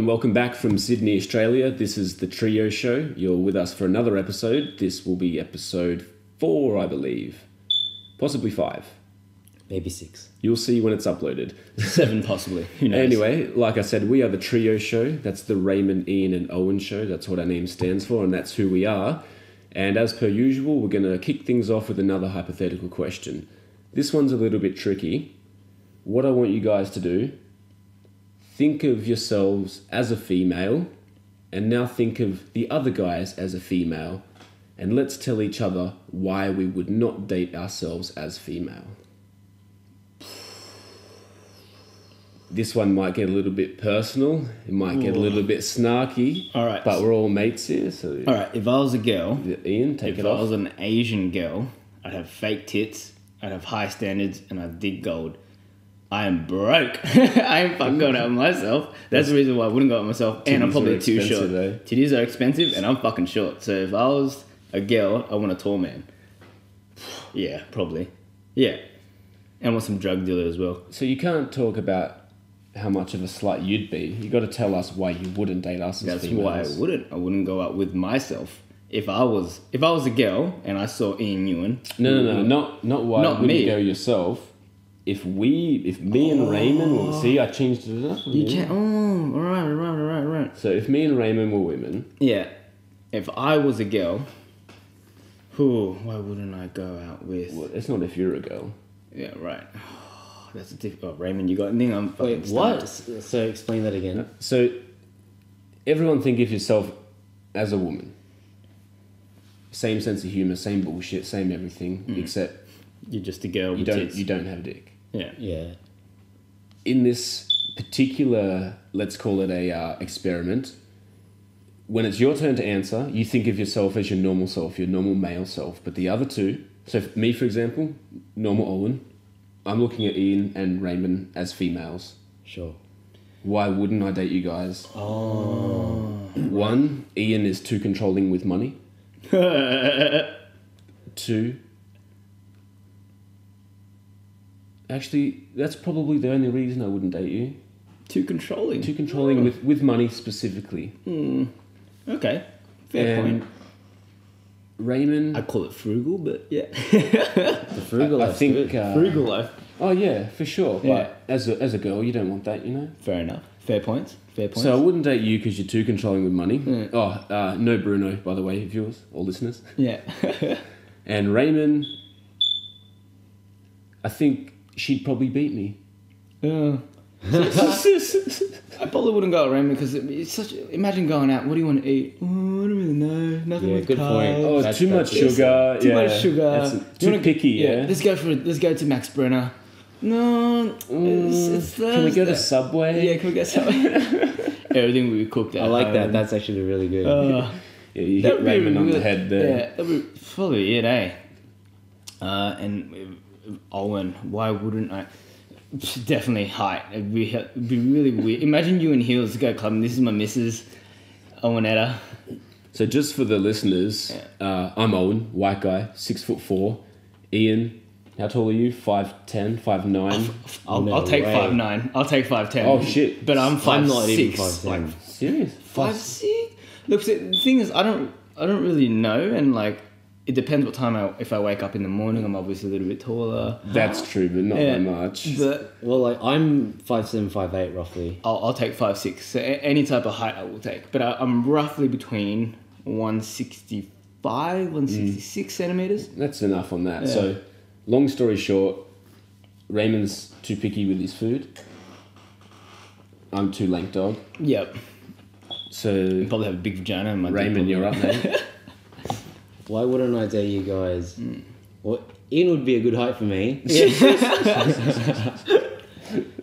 and welcome back from Sydney, Australia. This is the Trio Show. You're with us for another episode. This will be episode 4, I believe. Possibly 5. Maybe 6. You'll see when it's uploaded. 7 possibly. Who knows? Anyway, like I said, we are the Trio Show. That's the Raymond, Ian and Owen Show. That's what our name stands for, and that's who we are. And as per usual, we're going to kick things off with another hypothetical question. This one's a little bit tricky. What I want you guys to do, think of yourselves as a female, and now think of the other guys as a female, and let's tell each other why we would not date ourselves as female. This one might get a little bit personal. It might get a little bit snarky. All right. But we're all mates here, so... All right, if I was a girl... Ian, take it If off. I was an Asian girl, I'd have fake tits, I'd have high standards, and I'd dig gold. I am broke. I ain't fucking going out with myself. That's the reason why I wouldn't go out with myself. And I'm probably too short. Titties are expensive, and I'm fucking short. So if I was a girl, I want a tall man. Yeah, probably. Yeah. And I want some drug dealer as well. So you can't talk about how much of a slut you'd be. You got to tell us why you wouldn't date us as That's females. why I wouldn't. I wouldn't go out with myself. If I was a girl and I saw Ian Ewan. No. Not why Not wouldn't me. you go yourself. If me and Raymond, well, see, I changed it up. You can't. Oh, right. So if me and Raymond were women, Yeah. If I was a girl, why wouldn't I go out with? well, it's not if you're a girl. Yeah, right. That's a difficult. Raymond, you got anything? I'm fucking Wait, what? stumped. So explain that again. So everyone think of yourself as a woman. Same sense of humor, same bullshit, same everything, except You're just a girl you with don't tits. you don't have a dick. Yeah. Yeah. In this particular, let's call it a experiment, when it's your turn to answer, you think of yourself as your normal self, your normal male self. But the other two, so me, for example, normal Owen, I'm looking at Ian and Raymond as females. Sure. Why wouldn't I date you guys? Oh. 1, Ian is too controlling with money. 2, actually, that's probably the only reason I wouldn't date you. Too controlling. Too controlling with money specifically. Okay. Fair And point. Raymond, I call it frugal, but yeah. The frugal I life's think. good. Frugal life. Oh yeah, for sure. Yeah. But as a girl, you don't want that, you know. Fair enough. Fair points. So I wouldn't date you because you're too controlling with money. Yeah. Oh, no Bruno, by the way, viewers or listeners. Yeah. And Raymond, I think she'd probably beat me. I probably wouldn't go out with Raymond because it's such. Imagine going out. What do you want to eat? Oh, I don't really know. Nothing Yeah, with good point. carbs. Oh, That's- too much that's- sugar. Too much sugar. That's too picky. Yeah. Let's go to Max Brenner. No, it's Can we go to Thursday. Subway? Yeah, can we get Subway? Everything we cooked at I like that. home. That's actually really good. Yeah, you That hit would be Raymond on the really- head there. Yeah, that would probably it, eh? And Owen, why wouldn't I? Definitely height. It'd be really weird. Imagine you in heels go clubbing. This is my missus, Owenetta. So just for the listeners, I'm Owen, white guy, 6'4". Ian, how tall are you? 5'10", 5'9". I'll take way. 5'9". I'll take 5'10". Oh, shit. But I'm 5'6". not even 5'10". Like Serious? 5'6". Look, see, the thing is, I don't really know, and like it depends what time if I wake up in the morning. I'm obviously a little bit taller. That's true, but not Yeah. by much. But Well, like I'm 5'7", 5'8", roughly. I'll take 5'6". So any type of height I will take. But I'm roughly between 165, 166 centimeters. That's enough on that. Yeah. So, long story short, Raymond's too picky with his food. I'm too lank dog. Yep. So, Probably have a big vagina. In my dick Raymond, probably. you're up, mate. Why wouldn't I date you guys? Well, Ian would be a good height for me.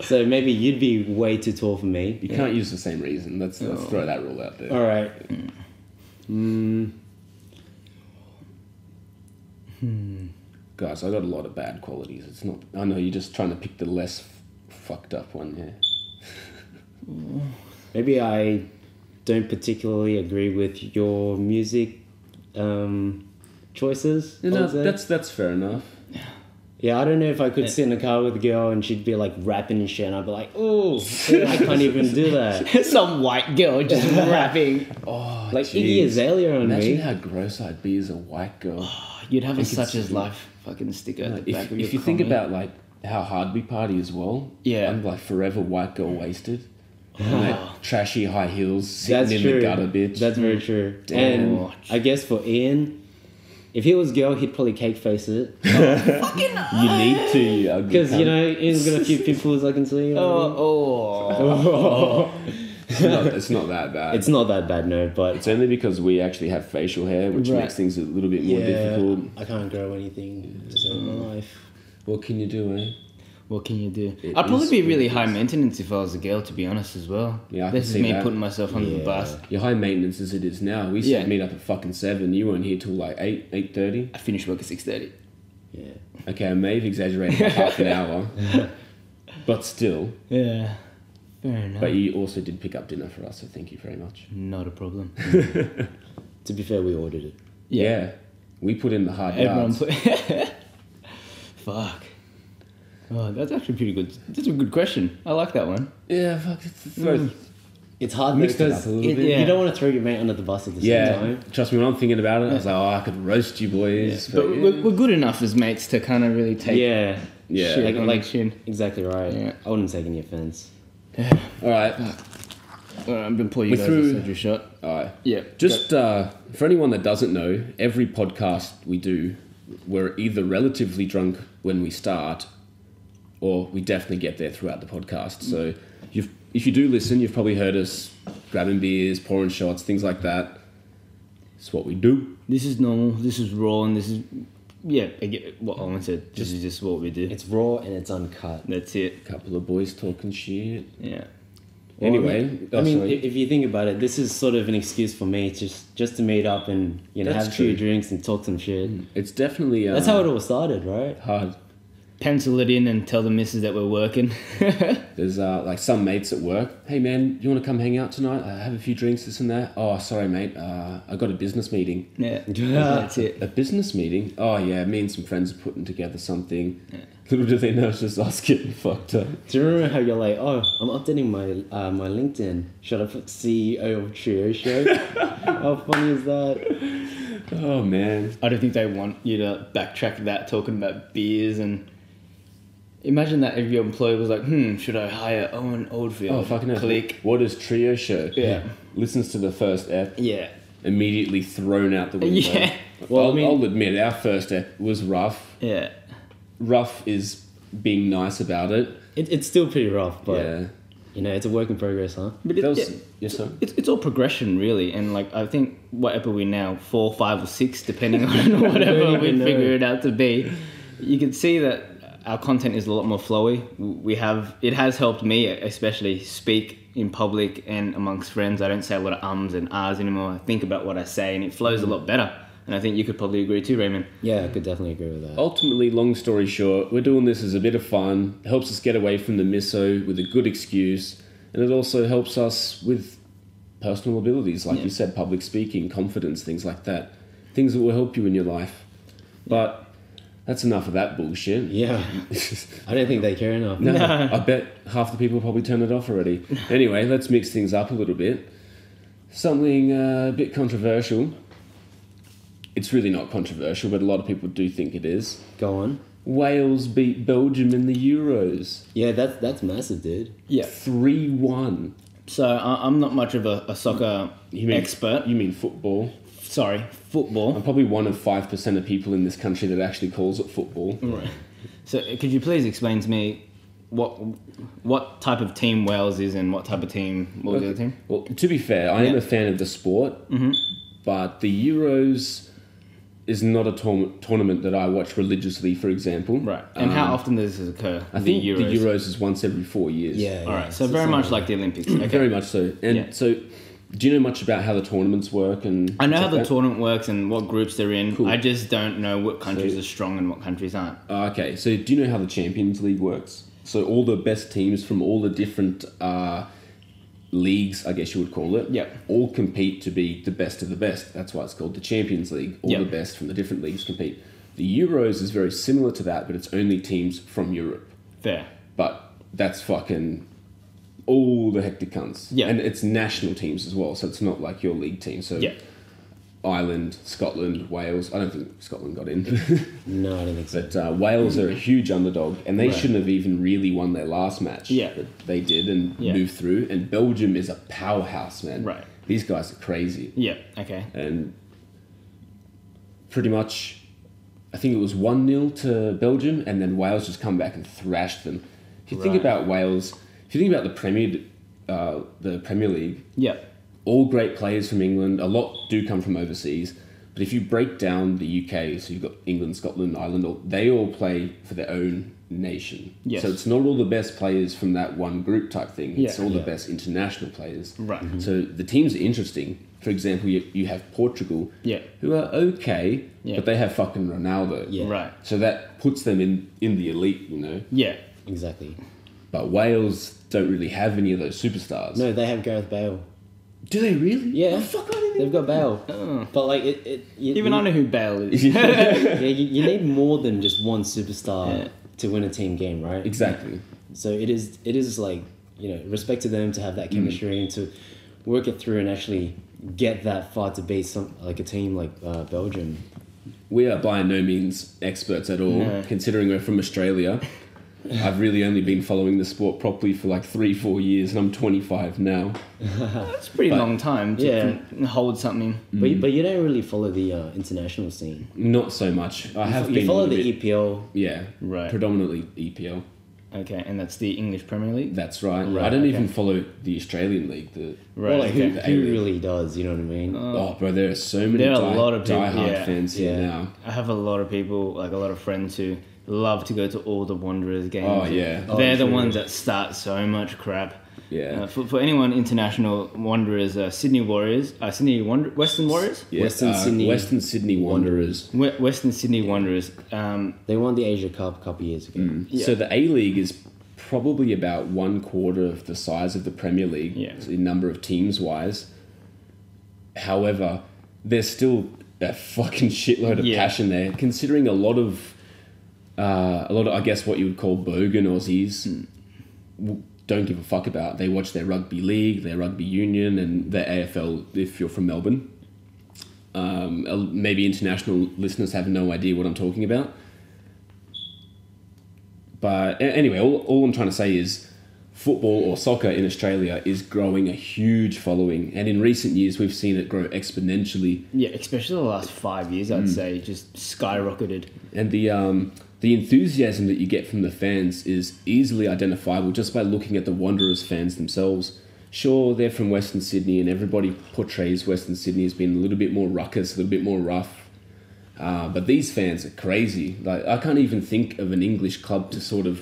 So maybe you'd be way too tall for me. You can't use the same reason. Let's throw that rule out there. All right. Guys, I got a lot of bad qualities. It's not. I know you're just trying to pick the less fucked up one. Yeah. Maybe I don't particularly agree with your music choices. I No, would say. that's fair enough. Yeah, I don't know if I could sit in a car with a girl and she'd be like rapping and shit, and I'd be like, oh, I can't even do that. Some white girl just rapping. Oh, Like jeez. Iggy Azalea on Imagine me. how gross I'd be as a white girl. You'd have a I could such as see- life fucking sticker at the back If, of your if you think crummy. about like how hard we party as well, Yeah. I'm like forever white girl wasted. And like trashy high heels sitting That's in true. the gutter, bitch. That's very true. Damn. And I guess for Ian, if he was girl, he'd probably cake face it. You need to, you ugly Because, you cunt. know, Ian's got a few pimples, I can see. It's not that bad. It's not that bad, no, but It's only because we actually have facial hair, which Right. makes things a little bit more yeah, difficult. I can't grow anything to save my life. What can you do, eh? What can you do? It I'd probably is be what really it high is. maintenance if I was a girl, to be honest, as well. Yeah, I This can is see me that. putting myself under the Yeah. bus. You're high maintenance as it is now. We used Yeah. to meet up at fucking 7. You weren't here till like 8:30. I finished work at 6:30. Yeah. Okay, I may have exaggerated by half an hour. But still. Yeah. Fair enough. But you also did pick up dinner for us, so thank you very much. Not a problem. To be fair, we ordered it. Yeah. We put in the hard Everyone yards. put. Fuck. Oh, that's actually pretty good. That's a good question. I like that one. Yeah, fuck. It's It's hard Mixed it because up a little bit. Yeah. you don't want to throw your mate under the bus at the same yeah, time. trust me, when I'm thinking about it, I was like, oh, I could roast you boys. But yeah. we're good enough as mates to kind of really take Yeah. Yeah. shit Like- on like- the chin. Exactly right. Yeah. I wouldn't take any offense. All right. I'm going to pull you We guys threw- a surgery shot. All right. Yeah. Just for anyone that doesn't know, every podcast we do, we're either relatively drunk when we start, or we definitely get there throughout the podcast. So if you do listen, you've probably heard us grabbing beers, pouring shots, things like that. It's what we do. This is normal. This is raw, and this is I get what Owen said. This is just what we do. It's raw and it's uncut. That's it. Couple of boys talking shit. Yeah. Anyway, I mean, sorry. if you think about it, this is sort of an excuse for me just to meet up and That's have a few true. drinks and talk some shit. It's definitely That's how it all started, right? hard. Pencil it in and tell the missus that we're working. There's like some mates at work. Hey man, you want to come hang out tonight? I have a few drinks, this and that. Oh, sorry mate. I got a business meeting. Yeah. That's it. A business meeting? Oh yeah, me and some friends are putting together something. Little do they know it's just us getting fucked up. Do you remember how you're like, oh, I'm updating my my LinkedIn. Should I put CEO of TRIOShow? How funny is that? Oh man. I don't think they want you to backtrack that talking about beers and. Imagine that if your employer was like, should I hire Owen Oldfield? Oh fucking hell. Click. What is TRIOShow? Yeah. Listens to the first ep. Yeah. Immediately thrown out the window. Yeah. Well, I mean- I'll admit our first ep was rough. Yeah. Rough is being nice about it. It's still pretty rough, but Yeah. you know, it's a work in progress, huh? But That was, yes sir. it's all progression, really. And, like, I think, what ep are we now? 4, 5, or 6, depending on whatever don't we even know. figure it out to be. You can see that our content is a lot more flowy. It has helped me, especially, speak in public and amongst friends. I don't say a lot of ums and ahs anymore. I think about what I say, and it flows a lot better. And I think you could probably agree too, Raymond. Yeah, I could definitely agree with that. Ultimately, long story short, we're doing this as a bit of fun. It helps us get away from the miso with a good excuse, and it also helps us with personal abilities, like you said, public speaking, confidence, things like that. Things that will help you in your life. But that's enough of that bullshit. Yeah, I don't think they care enough. No, I bet half the people probably turned it off already. Anyway, let's mix things up a little bit. Something a bit controversial. It's really not controversial, but a lot of people do think it is. Go on. Wales beat Belgium in the Euros. Yeah, that's massive, dude. Yeah. 3-1. So I'm not much of a soccer expert. You mean football? Sorry, football. I'm probably one of 5% of people in this country that actually calls it football. Right. So could you please explain to me what type of team Wales is and what type of team, what was the other team? Well, to be fair, I am a fan of the sport, but the Euros is not a tournament that I watch religiously, for example. Right. And how often does this occur? I think the Euros is once every 4 years. Yeah. All right. So very much like the Olympics. Okay. Very much so. And Yeah. so, do you know much about how the tournaments work? And I know stuff how the like that? tournament works and what groups they're in. Cool. I just don't know what countries are strong and what countries aren't. Okay, so do you know how the Champions League works? So all the best teams from all the different leagues, I guess you would call it, Yep. all compete to be the best of the best. That's why it's called the Champions League. All Yep. the best from the different leagues compete. The Euros is very similar to that, but it's only teams from Europe. Fair. But that's fucking all the hectic cunts. Yeah. And it's national teams as well, so it's not like your league team. So Yeah. Ireland, Scotland, Wales. I don't think Scotland got in. No, I don't think so. But Wales are a huge underdog, and they Right. shouldn't have even really won their last match. Yeah. But they did and Yeah. moved through. And Belgium is a powerhouse, man. Right. These guys are crazy. Yeah. Okay. And pretty much, I think it was 1-0 to Belgium, and then Wales just come back and thrashed them. If you think Right. about Wales, if you think about the Premier League, Yeah. all great players from England. A lot do come from overseas. But if you break down the UK, so you've got England, Scotland, Ireland, they all play for their own nation. Yes. So it's not all the best players from that one group type thing. It's Yeah. all the Yeah. best international players. Right. So the teams are interesting. For example, you have Portugal, Yeah. who are okay, Yeah. but they have fucking Ronaldo. Yeah. Right. So that puts them in the elite, you know. Yeah. Exactly. But Wales don't really have any of those superstars. No, they have Gareth Bale. Do they really? Yeah. Oh, fuck, I didn't They've got Bale. Oh. But like Even I know who Bale is. yeah, you need more than just one superstar Yeah. to win a team game, right? Exactly. So it is like, respect to them to have that chemistry and to work it through and actually get that far to beat a team like Belgium. We are by no means experts at all, No. considering we're from Australia. I've really only been following the sport properly for like 3-4 years, and I'm 25 now. That's a pretty But- long time to Yeah. hold something. But you don't really follow the international scene. Not so much. I have You been follow a the little bit- EPL. Yeah, Right. predominantly EPL. Okay, and that's the English Premier League? That's right. Right, I don't okay. even follow the Australian league. Right, Well, like, okay. the who A-League. really does? You know what I mean? Oh, bro, there are so many There are a lot of people, diehard yeah. fans here Yeah. now. I have a lot of people, like a lot of friends who love to go to all the Wanderers games. Oh, yeah. They're the true. ones that start so much crap. Yeah. For anyone international, Wanderers, Sydney Warriors, Western Warriors? Yeah, Western Sydney Western Sydney Wanderers. Western Sydney Wanderers. They won the Asia Cup a couple years ago. Yeah. So the A-League is probably about 1/4 of the size of the Premier League, Yeah. in number of teams wise. However, there's still a fucking shitload of Yeah. passion there, considering a lot of I guess what you would call bogan Aussies don't give a fuck about. They watch their rugby league, their rugby union, and their AFL. If you're from Melbourne, maybe international listeners have no idea what I'm talking about. But anyway, all I'm trying to say is football or soccer in Australia is growing a huge following. And in recent years, we've seen it grow exponentially. Yeah, especially the last 5 years, I'd say, just skyrocketed. And the enthusiasm that you get from the fans is easily identifiable just by looking at the Wanderers fans themselves. Sure, they're from Western Sydney and everybody portrays Western Sydney as being a little bit more ruckus, a little bit more rough. But these fans are crazy. Like, I can't even think of an English club to sort of,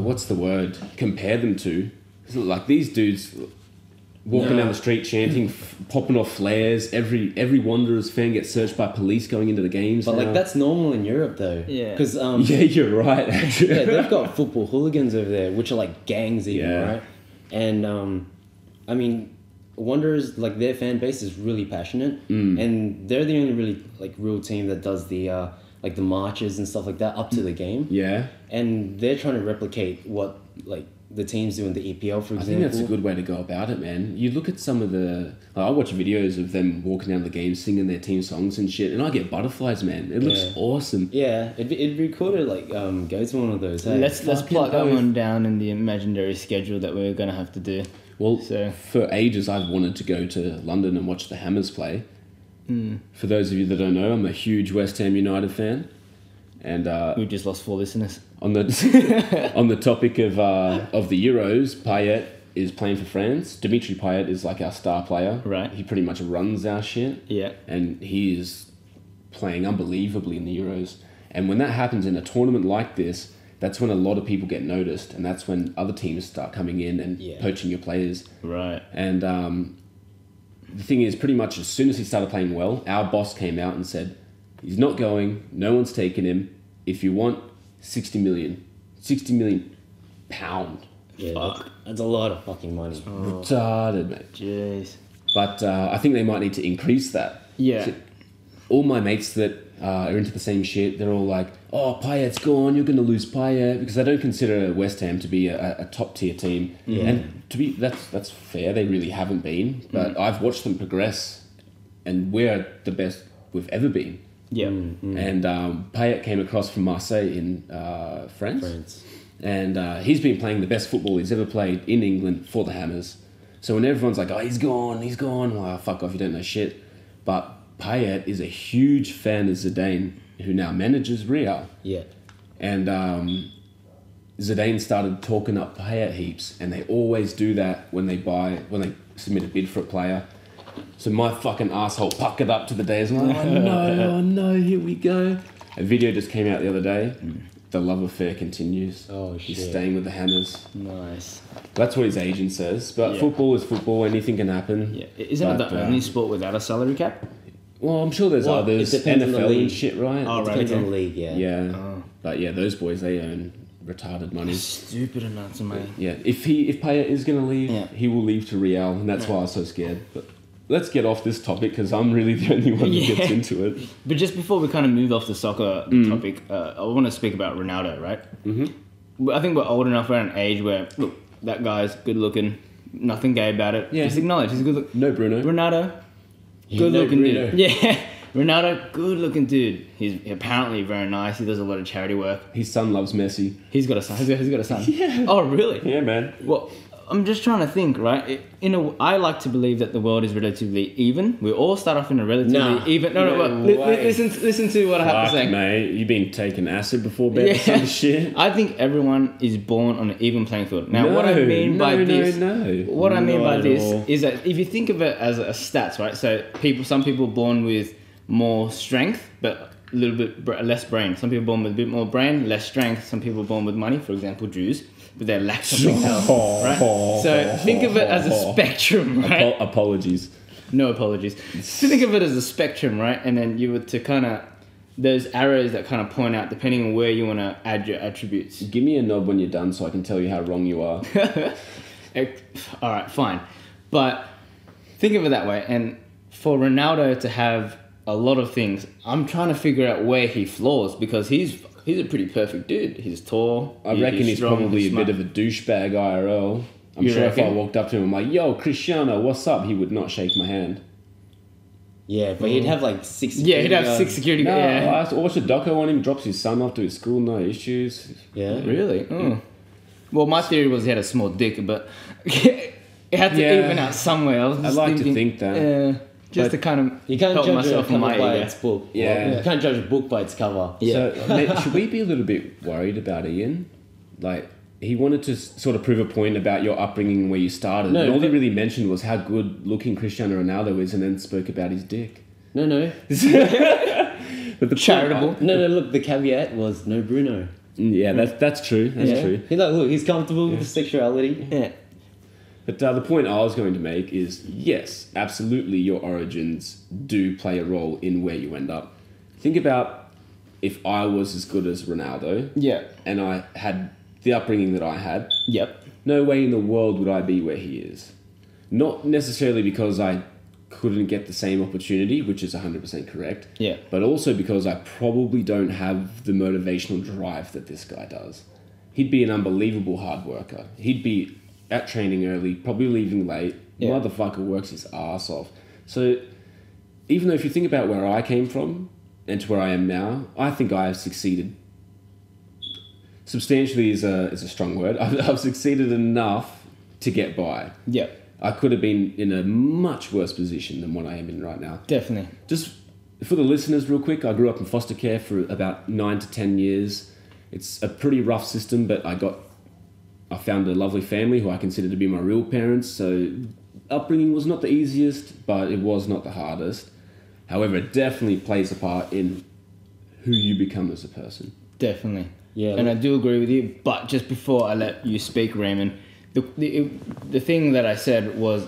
what's the word, compare them to. Like, these dudes walking down the street chanting, popping off flares. Every Wanderers fan gets searched by police going into the games. But now. like that's normal in Europe though. Yeah. Because Yeah, you're right. Actually. yeah, they've got football hooligans over there, which are like gangs even, Yeah. right? And I mean, Wanderers, like their fan base is really passionate, and they're the only really like real team that does the like the marches and stuff like that up to the game. Yeah, And they're trying to replicate what like the teams do in the EPL, for example. I think that's a good way to go about it, man. You look at some of the... I watch videos of them walking down the game, singing their team songs and shit, and I get butterflies, man. It looks Yeah. awesome. Yeah, it'd be cool to like go to one of those. Hey? Let's fucking plot that oath. one down in the imaginary schedule that we're going to have to do. Well, So- for ages, I've wanted to go to London and watch the Hammers play. For those of you that don't know, I'm a huge West Ham United fan. And We just lost 4 listeners. on the on the topic of the Euros, Payet is playing for France. Dimitri Payet is like our star player. Right. He pretty much runs our shit. Yeah. And he is playing unbelievably in the Euros. And when that happens in a tournament like this, that's when a lot of people get noticed, and that's when other teams start coming in and Yeah. poaching your players. Right. And the thing is, pretty much as soon as he started playing well, our boss came out and said, he's not going, no one's taking him. If you want 60 million pound. Yeah, Fuck. that's a lot of fucking money. Retarded, mate. Jeez. But I think they might need to increase that. Yeah. all my mates that are into the same shit, they're all like, oh, Payet's gone, you're going to lose Payet, because I don't consider West Ham to be a top tier team. Yeah. And to be that's fair, they really haven't been, but I've watched them progress, and we're the best we've ever been. Yeah. And Payet came across from Marseille in France. And he's been playing the best football he's ever played in England for the Hammers. So when everyone's like, oh, he's gone, well, fuck off, you don't know shit. But Payet is a huge fan of Zidane, who now manages Real. Yeah. And Zidane started talking up Payet heaps, and they always do that when they submit a bid for a player. So my fucking asshole puckered up to the day. I was like, oh no, here we go. A video just came out the other day. The love affair continues. Oh, shit. He's staying with the Hammers. Nice. That's what his agent says. But Yeah. football is football. Anything can happen. Yeah. Isn't it But, the only sport without a salary cap? Well, I'm sure there's Well, others. it depends on the NFL league. and shit, right? Oh, It right. depends on okay. the league, yeah. Yeah. Oh. But yeah, those boys, they earn retarded money. Stupid and nuts, mate. Yeah. If Payet is going to leave, Yeah. he will leave to Real, and that's why I was so scared. But let's get off this topic, because I'm really the only one Yeah. who gets into it. But just before we kind of move off the soccer topic, I want to speak about Ronaldo, right? Mm-hmm. I think we're old enough, we're at an age where, look, that guy's good looking, nothing gay about it. Yeah. Just acknowledge he's a good look. No Bruno. Ronaldo, good looking dude. Yeah. Ronaldo, good looking dude. He's apparently very nice. He does a lot of charity work. His son loves Messi. He's got a son. He's got a son. Yeah. Oh, really? Yeah, man. Well, I'm just trying to think, right? I like to believe that the world is relatively even. We all start off in a relatively Nah. even. No, No but way. listen to what I have to Fuck, say. mate. You've been taking acid before bed or some shit. I think everyone is born on an even playing field. Now, what I mean by no, this, no. what I mean Not by at this all. is that if you think of it as a stats, right? So some people are born with more strength, but a little bit less brain. Some people are born with a bit more brain, less strength. Some people are born with money, for example, Jews, but they lack something else, right? So think of it as a spectrum, right? Apologies. No apologies. So think of it as a spectrum, right? And then you were to kind of, there's arrows that kind of point out depending on where you want to add your attributes. Give me a nod when you're done so I can tell you how wrong you are. All right, fine. But think of it that way. And for Ronaldo to have a lot of things, I'm trying to figure out where he flaws, because he's a pretty perfect dude. He's tall. I reckon he's strong, probably a smart. bit of a douchebag IRL. I'm You sure if I reckon? walked up to him, I'm like, yo, Cristiano, what's up? He would not shake my hand. Yeah, but he'd have like 6 Yeah, he'd have guards. 6 security No, guards. I watched a doco on him, drops his son off to his school, no issues. Yeah. Really? Oh. Well, my theory was he had a small dick, but it had to Yeah. even out somewhere. I was just like to thinking, think that. just But to kind of You can't help judge a myself in cover my by ego. its book. Yeah. Well, you can't judge a book by its cover. Yeah. So, mate, should we be a little bit worried about Ian? Like, he wanted to sort of prove a point about your upbringing and where you started. No, and all he but- really mentioned was how good looking Cristiano Ronaldo is, and then spoke about his dick. No. But the Charitable. No, look, the caveat was no Bruno. Yeah, that's true. That's true. He's like, look, he's comfortable with his sexuality. Yeah. But the point I was going to make is, yes, absolutely, your origins do play a role in where you end up. Think about if I was as good as Ronaldo, Yeah. and I had the upbringing that I had, Yep. no way in the world would I be where he is. Not necessarily because I couldn't get the same opportunity, which is 100% correct, Yeah. but also because I probably don't have the motivational drive that this guy does. He'd be an unbelievable hard worker. He'd be at training early, probably leaving late. Yeah. Motherfucker works his ass off. So even though if you think about where I came from and to where I am now, I think I have succeeded. Substantially is a strong word. I've succeeded enough to get by. Yep. I could have been in a much worse position than what I am in right now. Definitely. Just for the listeners real quick, I grew up in foster care for about 9 to 10 years. It's a pretty rough system, but I found a lovely family who I consider to be my real parents. So upbringing was not the easiest, but it was not the hardest. However, it definitely plays a part in who you become as a person. Definitely. Yeah, And look- I do agree with you. But just before I let you speak, Raymond, the thing that I said was,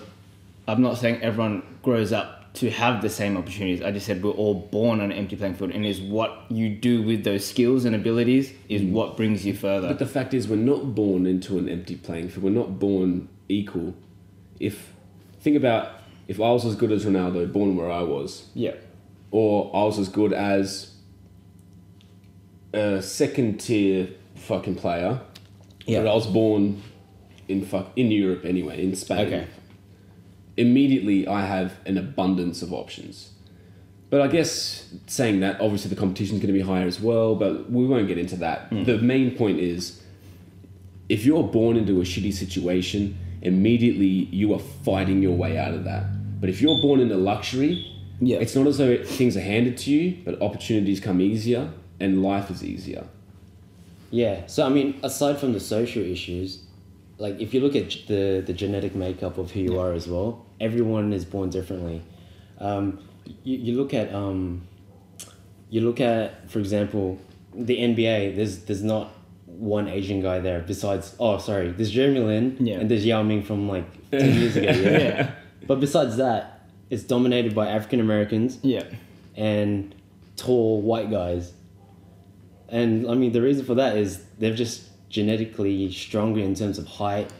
I'm not saying everyone grows up to have the same opportunities. I just said we're all born on an empty playing field, and is what you do with those skills and abilities is what brings you further. But the fact is, we're not born into an empty playing field. We're not born equal. Think about if I was as good as Ronaldo, born where I was, Yeah. or I was as good as a second tier fucking player. Yeah. But I was born in Europe anyway, in Spain. Okay. Immediately, I have an abundance of options. But I guess saying that, obviously the competition is going to be higher as well, but we won't get into that. The main point is, if you're born into a shitty situation, immediately you are fighting your way out of that. But if you're born into luxury, Yeah. it's not as though things are handed to you, but opportunities come easier and life is easier. Yeah. So I mean, aside from the social issues, like if you look at the genetic makeup of who you are as well, everyone is born differently. You look at for example, the NBA. There's not one Asian guy there besides. Oh, sorry. There's Jeremy Lin and there's Yao Ming from like 10 years ago. Yeah. But besides that, it's dominated by African Americans. Yeah. And tall white guys. And I mean, the reason for that is they're just genetically stronger in terms of height,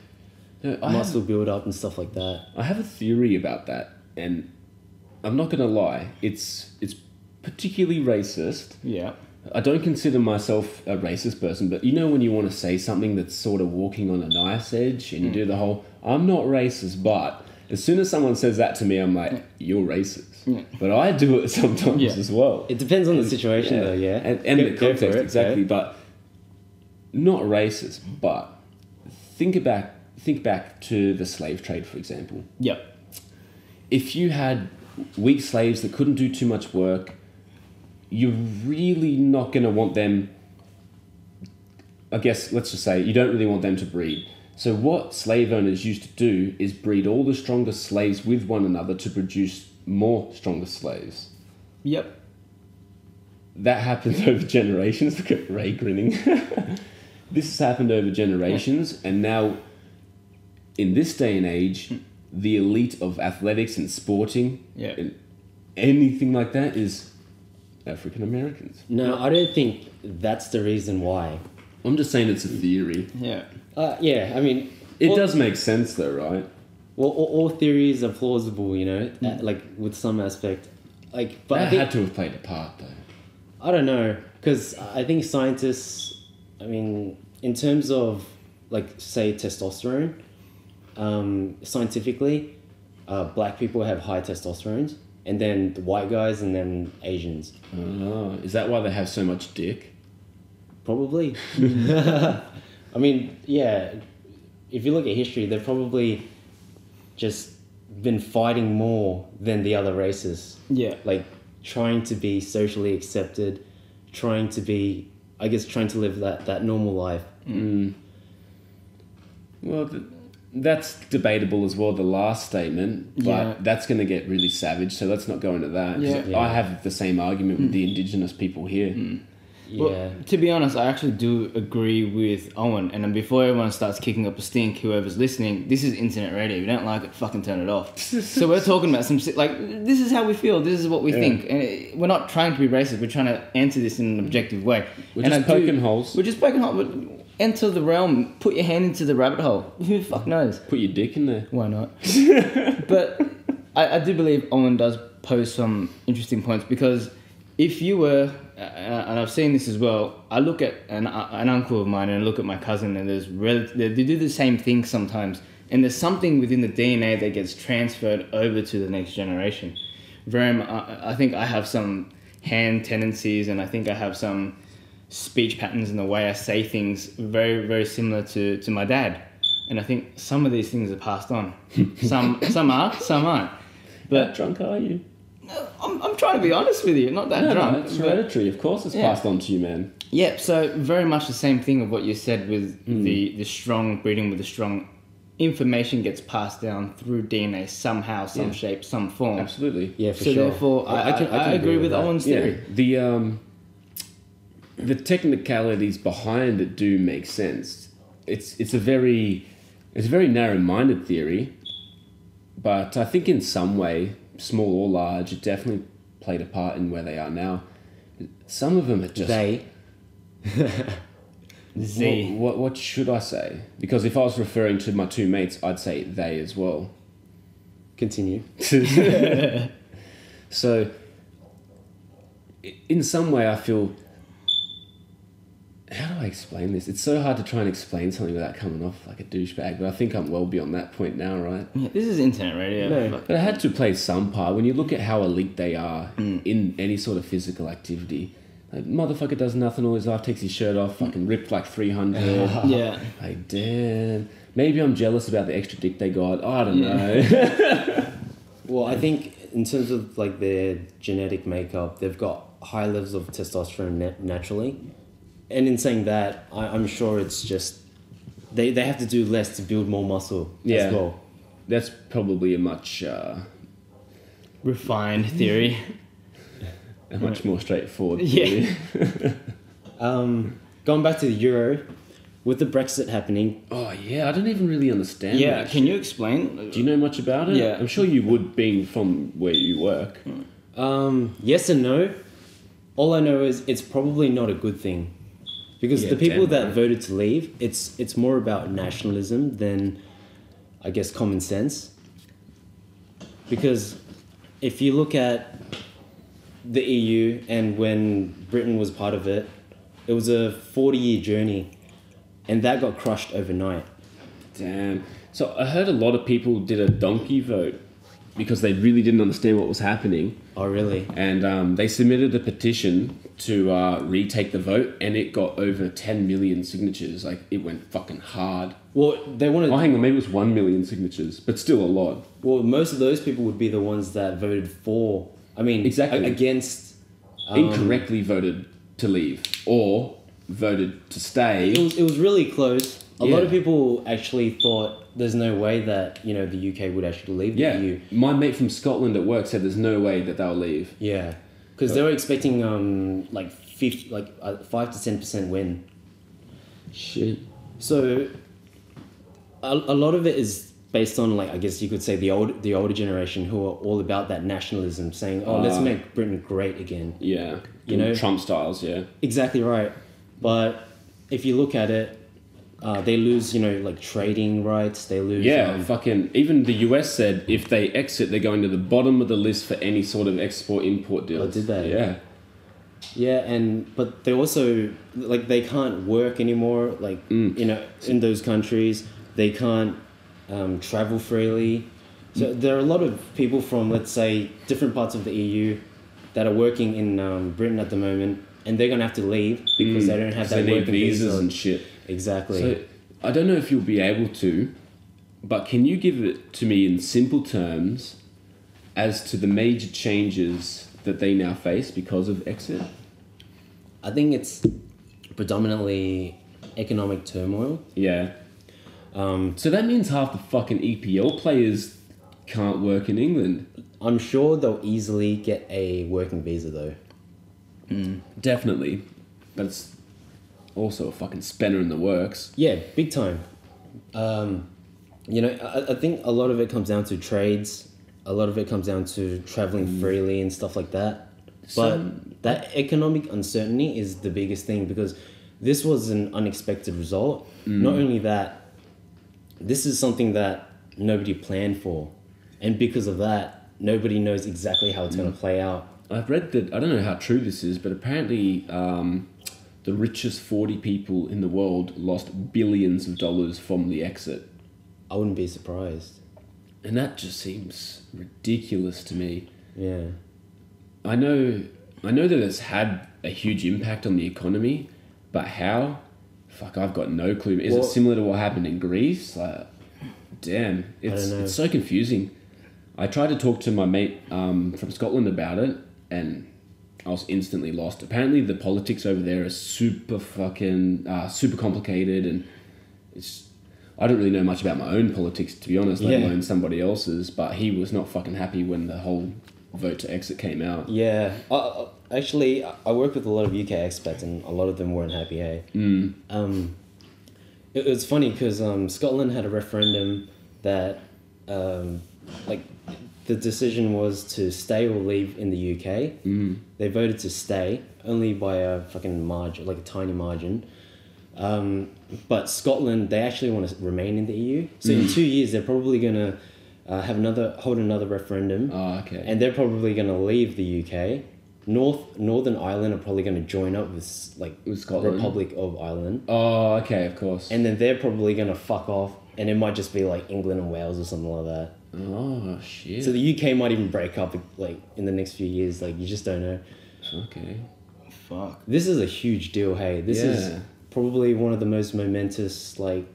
muscle build up, and stuff like that. I have a theory about that, and I'm not going to lie, it's particularly racist. Yeah. I don't consider myself a racist person, but you know when you want to say something that's sort of walking on a knife's edge, and you do the whole, I'm not racist, but as soon as someone says that to me, I'm like, you're racist. But I do it sometimes as well. It depends on the situation, though. Yeah, and the context, exactly. Yeah. But not racist, but think back to the slave trade, for example. Yep. If you had weak slaves that couldn't do too much work, you're really not going to want them, I guess, let's just say, you don't really want them to breed. So what slave owners used to do is breed all the strongest slaves with one another to produce more stronger slaves. Yep. That happened over generations. Look at Ray grinning. This has happened over generations, and now, in this day and age, the elite of athletics and sporting and anything like that is African Americans. No, I don't think that's the reason why. I'm just saying it's a theory. Yeah. Yeah, I mean... It does make sense though, right? Well, all theories are plausible, you know, like with some aspect. Like, but That I think, had to have played a part though. I don't know, because I think scientists, I mean, in terms of, like, say, testosterone, scientifically, black people have high testosterone, and then the white guys, and then Asians. Oh, is that why they have so much dick? Probably. I mean, yeah, if you look at history, they've probably just been fighting more than the other races. Yeah. Like, trying to be socially accepted, trying to live that normal life. Well, that's debatable as well, the last statement, but that's going to get really savage, so let's not go into that. Yeah. I have the same argument with the indigenous people here. Yeah. Well, to be honest, I actually do agree with Owen. And then before everyone starts kicking up a stink, whoever's listening, this is internet radio. If you don't like it, fucking turn it off. So we're talking about some like, this is how we feel. This is what we think. And we're not trying to be racist. We're trying to answer this in an objective way. We're just poking holes. We're just poking holes. Enter the realm. Put your hand into the rabbit hole. Who the fuck knows? Put your dick in there. Why not? But I do believe Owen does pose some interesting points, because if you were, and I've seen this as well, I look at an uncle of mine and I look at my cousin, and they do the same thing sometimes, and there's something within the DNA that gets transferred over to the next generation. I think I have some hand tendencies, and I think I have some speech patterns in the way I say things very, very similar to my dad. And I think some of these things are passed on. Some are, some aren't. But how drunk are you? I'm trying to be honest with you, not that drunk. No, it's hereditary. Of course it's passed on to you, man. Yeah, so very much the same thing of what you said with the strong breeding, with the strong information gets passed down through DNA somehow, some shape, some form. Absolutely. Yeah, for so sure. therefore, I agree with Owen's theory. The technicalities behind it do make sense. It's a very narrow-minded theory, but I think in some way, small or large, it definitely played a part in where they are now. Some of them are just... They. Z. What should I say? Because if I was referring to my two mates, I'd say they as well. Continue. So, in some way I feel, how do I explain this? It's so hard to try and explain something without coming off like a douchebag, but I think I'm well beyond that point now, right? Yeah, this is internet radio. No. But it had to play some part. When you look at how elite they are in any sort of physical activity, like, motherfucker does nothing all his life, takes his shirt off, fucking ripped like 300. Yeah. Like, damn. Maybe I'm jealous about the extra dick they got. I don't know. Well, I think in terms of like their genetic makeup, they've got high levels of testosterone naturally. And in saying that, I'm sure it's just they have to do less to build more muscle Yeah. as well. That's probably a much Refined theory. more straightforward Yeah. theory. Going back to the Euro, with the Brexit happening, Oh, yeah. I don't even really understand Yeah, that. can you explain? Do you know much about it? Yeah. I'm sure you would, being from where you work. yes and no. All I know is it's probably not a good thing. Because Yeah, the people damn that right. voted to leave, it's more about nationalism than, I guess, common sense. Because if you look at the EU and when Britain was part of it, it was a 40-year journey, and that got crushed overnight. Damn. So I heard a lot of people did a donkey vote because they really didn't understand what was happening. Oh, really? And they submitted a petition to retake the vote, and it got over 10 million signatures. Like, it went fucking hard. Well, they wanted. Oh, hang on, maybe it was 1 million signatures, but still a lot. Well, most of those people would be the ones that voted for. I mean, Exactly. against. Incorrectly voted to leave or voted to stay. It was really close. A lot Yeah. of people actually thought there's no way that the UK would actually leave the Yeah, EU. my mate from Scotland at work said there's no way that they'll leave. Yeah, because they were expecting like 5 to 10% win. Shit. So a lot of it is based on, like, I guess you could say the older generation who are all about that nationalism, saying, "Oh, let's make Britain great again." Yeah. You know? Trump styles, yeah. Exactly right. But if you look at it, they lose, like, trading rights. They lose. Yeah, fucking. Even the US said if they exit, they're going to the bottom of the list for any sort of export-import deals. Oh, did they? Yeah. Yeah, but they also, like, they can't work anymore. Like, in those countries, they can't travel freely. So there are a lot of people from, let's say, different parts of the EU that are working in Britain at the moment, and they're gonna have to leave because they don't have They that need working visas visa. and shit. Exactly. So I don't know if you'll be able to, but can you give it to me in simple terms as to the major changes that they now face because of exit? I think it's predominantly economic turmoil. Yeah. So that means half the fucking EPL players can't work in England. I'm sure they'll easily get a working visa though. Definitely. But it's also a fucking spanner in the works. Yeah, big time. I think a lot of it comes down to trades. A lot of it comes down to traveling freely and stuff like that. But that economic uncertainty is the biggest thing, because this was an unexpected result. Not only that, this is something that nobody planned for. And because of that, nobody knows exactly how it's going to play out. I've read that, I don't know how true this is, but apparently the richest 40 people in the world lost billions of dollars from the exit. I wouldn't be surprised. And that just seems ridiculous to me. Yeah. I know that it's had a huge impact on the economy, but how? Fuck, I've got no clue. Is it similar to what happened in Greece? Like, damn, I don't know. it's so confusing. I tried to talk to my mate from Scotland about it, and I was instantly lost. Apparently, the politics over there are super complicated, and I don't really know much about my own politics, to be honest, let alone somebody else's, but he was not fucking happy when the whole vote to exit came out. Yeah. Actually, I work with a lot of UK expats, and a lot of them weren't happy, hey? It was funny because Scotland had a referendum that, the decision was to stay or leave in the UK. They voted to stay, only by a fucking margin, like a tiny margin. But Scotland, they actually want to remain in the EU. So in 2 years, they're probably going to hold another referendum. Oh, okay. And they're probably going to leave the UK. Northern Ireland are probably going to join up with like With Scotland. Republic of Ireland, Oh, okay, of course. and then they're probably going to fuck off, and it might just be like England and Wales or something like that. Oh, shit. So the UK might even break up like in the next few years. Like you just don't know. Okay. Fuck. This is a huge deal. Hey, this is Yeah. probably one of the most momentous like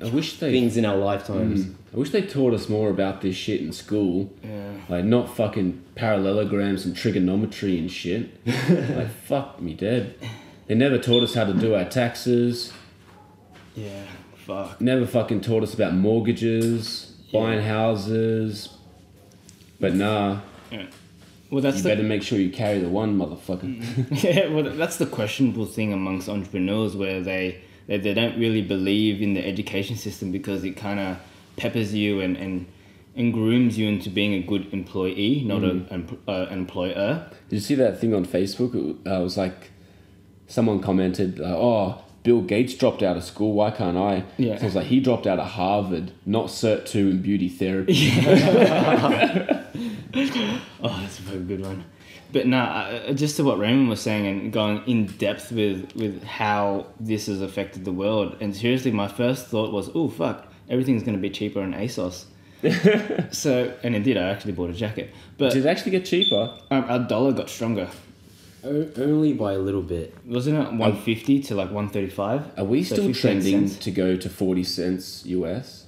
I wish they... things in our lifetimes. I wish they taught us more about this shit in school. Yeah. Like, not fucking parallelograms and trigonometry and shit. Like, fuck me dead. They never taught us how to do our taxes. Yeah. Fuck. Never fucking taught us about mortgages, buying houses. But nah, Yeah. Well, that's you the better make sure you carry the one, motherfucker. yeah. Well, that's the questionable thing amongst entrepreneurs, where they don't really believe in the education system because it kind of peppers you and grooms you into being a good employee, not an employer. Did you see that thing on Facebook? It was like, someone commented, oh, Bill Gates dropped out of school, why can't I? Yeah. So I was like, he dropped out of Harvard, not Cert 2 in beauty therapy. Oh, that's a very good one. But nah, just to what Raymond was saying and going in depth with how this has affected the world. And seriously, my first thought was, oh, fuck, everything's going to be cheaper in ASOS. So, and it did, I actually bought a jacket. But Did it actually get cheaper? our dollar got stronger. Only by a little bit. Wasn't it 150 to like 135? Are we So still 15 trending cents. to go to 40 cents US?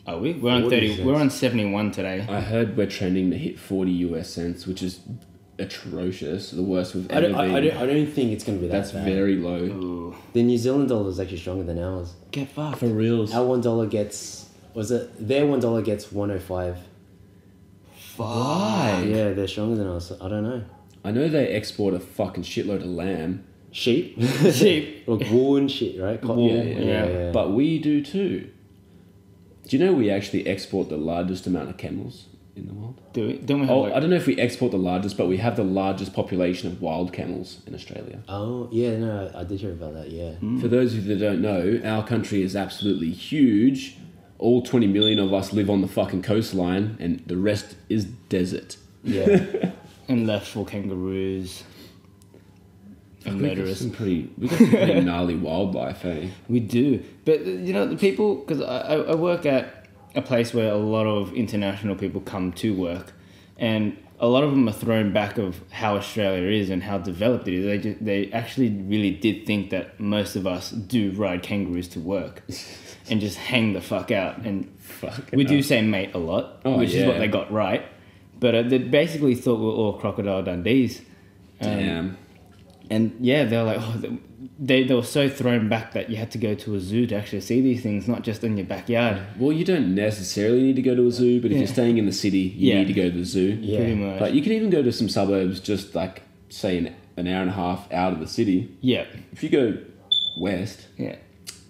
Are we? We're on 40 30. cents. We're on 71 today. I heard we're trending to hit 40 US cents, which is atrocious. The worst we've I ever don't, been. I don't think it's going to be that That's bad. very low. Ooh. The New Zealand dollar is actually stronger than ours. Get fucked. For reals. Our $1 gets their $1 gets 105. Why? Yeah, they're stronger than us. I don't know. I know they export a fucking shitload of lamb. Sheep, Sheep. like wool and shit, right? Cotton. Wool, yeah. But we do too. Do you know we actually export the largest amount of camels in the world? Do we? Don't we have Oh, like... I don't know if we export the largest, but we have the largest population of wild camels in Australia. Oh yeah, no, I did hear about that. Yeah. For those of you that don't know, our country is absolutely huge. All 20 million of us live on the fucking coastline, and the rest is desert. Yeah. And left for kangaroos. And We got murderers. some pretty gnarly wildlife, eh? We do. But, you know, the people... Because I work at a place where a lot of international people come to work. And a lot of them are thrown back of how Australia is and how developed it is. They actually really did think that most of us do ride kangaroos to work. And just hang the fuck out. And we do say mate a lot, which is what yeah. they got right. But they basically thought we were all Crocodile Dundees. Damn. And yeah, they were like, oh, they were so thrown back that you had to go to a zoo to actually see these things, not just in your backyard. Well, you don't necessarily need to go to a zoo, but if Yeah. you're staying in the city, you Yeah. need to go to the zoo. Yeah. Pretty much. But you can even go to some suburbs, just like, say, an hour and a half out of the city. Yeah, If you go west, yeah,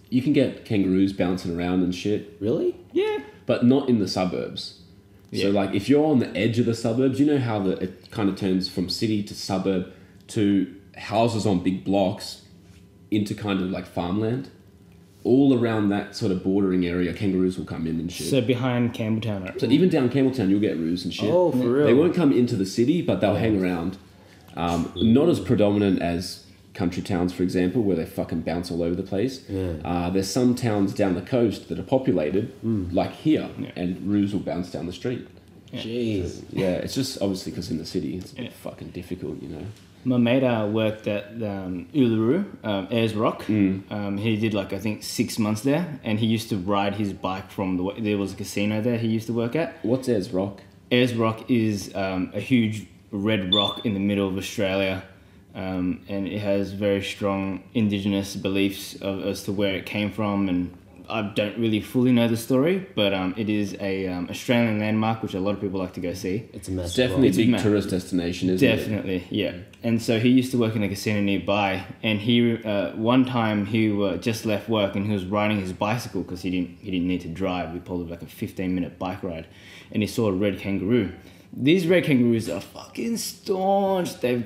you can get kangaroos bouncing around and shit, Really? yeah. but not in the suburbs. So, Yeah. like, if you're on the edge of the suburbs, you know how it kind of turns from city to suburb to houses on big blocks into kind of like farmland? All around that sort of bordering area, kangaroos will come in and shit. So behind Campbelltown. So even down Campbelltown, you'll get roos and shit. Oh, for real? They won't come into the city, but they'll hang around. Not as predominant as country towns, for example, where they fucking bounce all over the place. Yeah. There's some towns down the coast that are populated, like here, Yeah. and roos will bounce down the street. Jeez. Yeah, it's just obviously because in the city it's Yeah. fucking difficult, you know. My mate worked at Uluru, Ayers Rock. He did like, I think, 6 months there. And he used to ride his bike from there was a casino there he used to work at. What's Ayers Rock? Ayers Rock is a huge red rock in the middle of Australia. And it has very strong indigenous beliefs as to where it came from, and I don't really fully know the story, but it is a Australian landmark which a lot of people like to go see. It's a massive. It's definitely a It's a big map. tourist destination, isn't it? Definitely, yeah. And so he used to work in a casino nearby, and he one time he just left work and he was riding his bicycle because he didn't need to drive. We pulled like a 15-minute bike ride, and he saw a red kangaroo. These red kangaroos are fucking staunch. They're on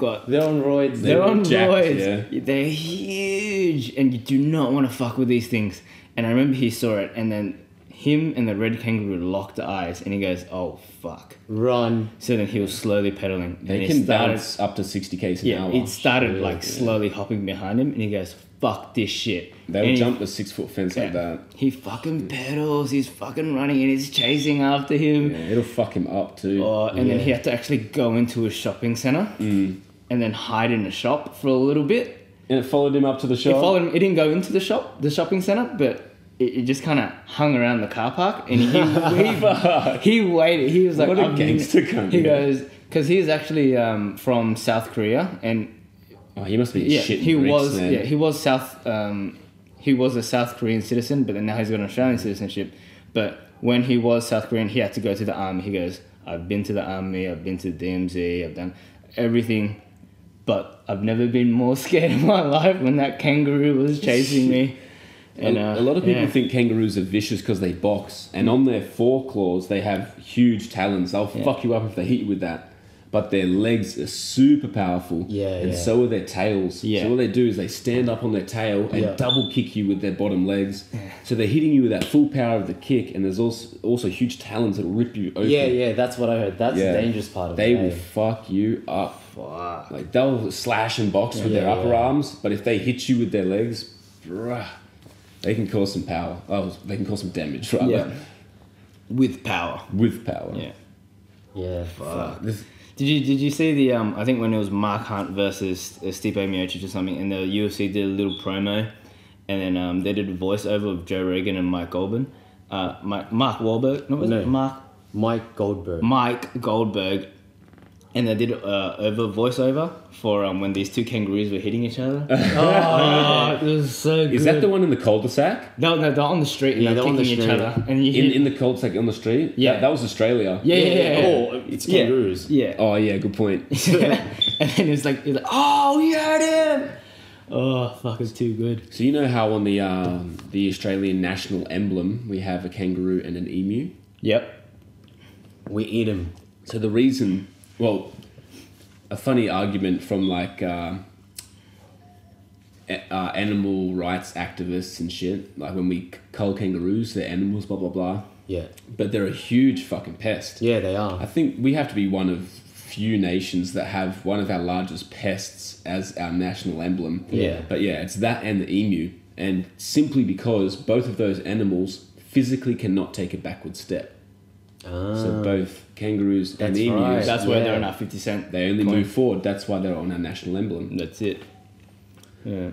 roids. They're on jacked, roids. yeah. They're huge, and you do not want to fuck with these things. And I remember he saw it, and then him and the red kangaroo locked eyes, and he goes, "Oh fuck!" Run. So then he was slowly pedaling. They and can he started, bounce up to 60 k's an yeah, hour. it started like slowly hopping behind him, and he goes, "Fuck this shit." They'll And jump the 6-foot fence like that. He fucking pedals. He's fucking running, and he's chasing after him. Yeah, it'll fuck him up too. Oh, and then he had to actually go into a shopping center and then hide in a shop for a little bit. And it followed him up to the It shop. followed him. It didn't go into the shopping center, but it just kind of hung around the car park, and he waited. He was like, What a gangster cunt. He goes, because he's actually from South Korea, and Oh, he must be yeah, shit. he bricks, was man. he was he was a South Korean citizen, but then now he's got an Australian citizenship. But when he was South Korean, he had to go to the army. He goes, "I've been to the army. I've been to the DMZ. I've done everything, but I've never been more scared in my life when that kangaroo was chasing me." And a lot of people think kangaroos are vicious because they box, and on their foreclaws they have huge talons. They'll fuck you up if they hit you with that. But their legs are super powerful, and so are their tails. Yeah. So what they do is they stand up on their tail and double kick you with their bottom legs. So they're hitting you with that full power of the kick, and there's also huge talons that'll rip you open. Yeah, that's what I heard. That's the dangerous part of They it. will fuck you up. Fuck. Like they'll slash and box with their upper arms, but if they hit you with their legs, bruh, they can cause some power. Oh, they can cause some damage, right? Yeah. With power. With power. Yeah. Yeah, fuck. Did you see the I think when it was Mark Hunt versus Stipe Miocic or something, and the UFC did a little promo, and then they did a voiceover of Joe Rogan and Mike Goldberg, Mark Wahlberg, Mike Goldberg. Mike Goldberg, and they did over voiceover for when these two kangaroos were hitting each other. It was so good. Is that the one in the cul-de-sac? No, they're on the street and they're kicking each other. And you hear, In the cul-de-sac on the street? Yeah. That was Australia. Yeah. Oh, it's kangaroos. Yeah. Oh, yeah, good point. And then it's like, oh, you heard him. Oh, fuck, it's too good. So you know how on the Australian national emblem we have a kangaroo and an emu? Yep. We eat him. So the reason, well, a funny argument from like animal rights activists and shit, like when we cull kangaroos, they're animals, blah, blah, blah. Yeah. But they're a huge fucking pest. Yeah, they are. I think we have to be one of few nations that have one of our largest pests as our national emblem. Yeah. But yeah, it's that and the emu. And simply because both of those animals physically cannot take a backward step. So both kangaroos and emus, right. That's where they're on our 50 cent. they only move forward. That's why they're on our national emblem. That's it. Yeah.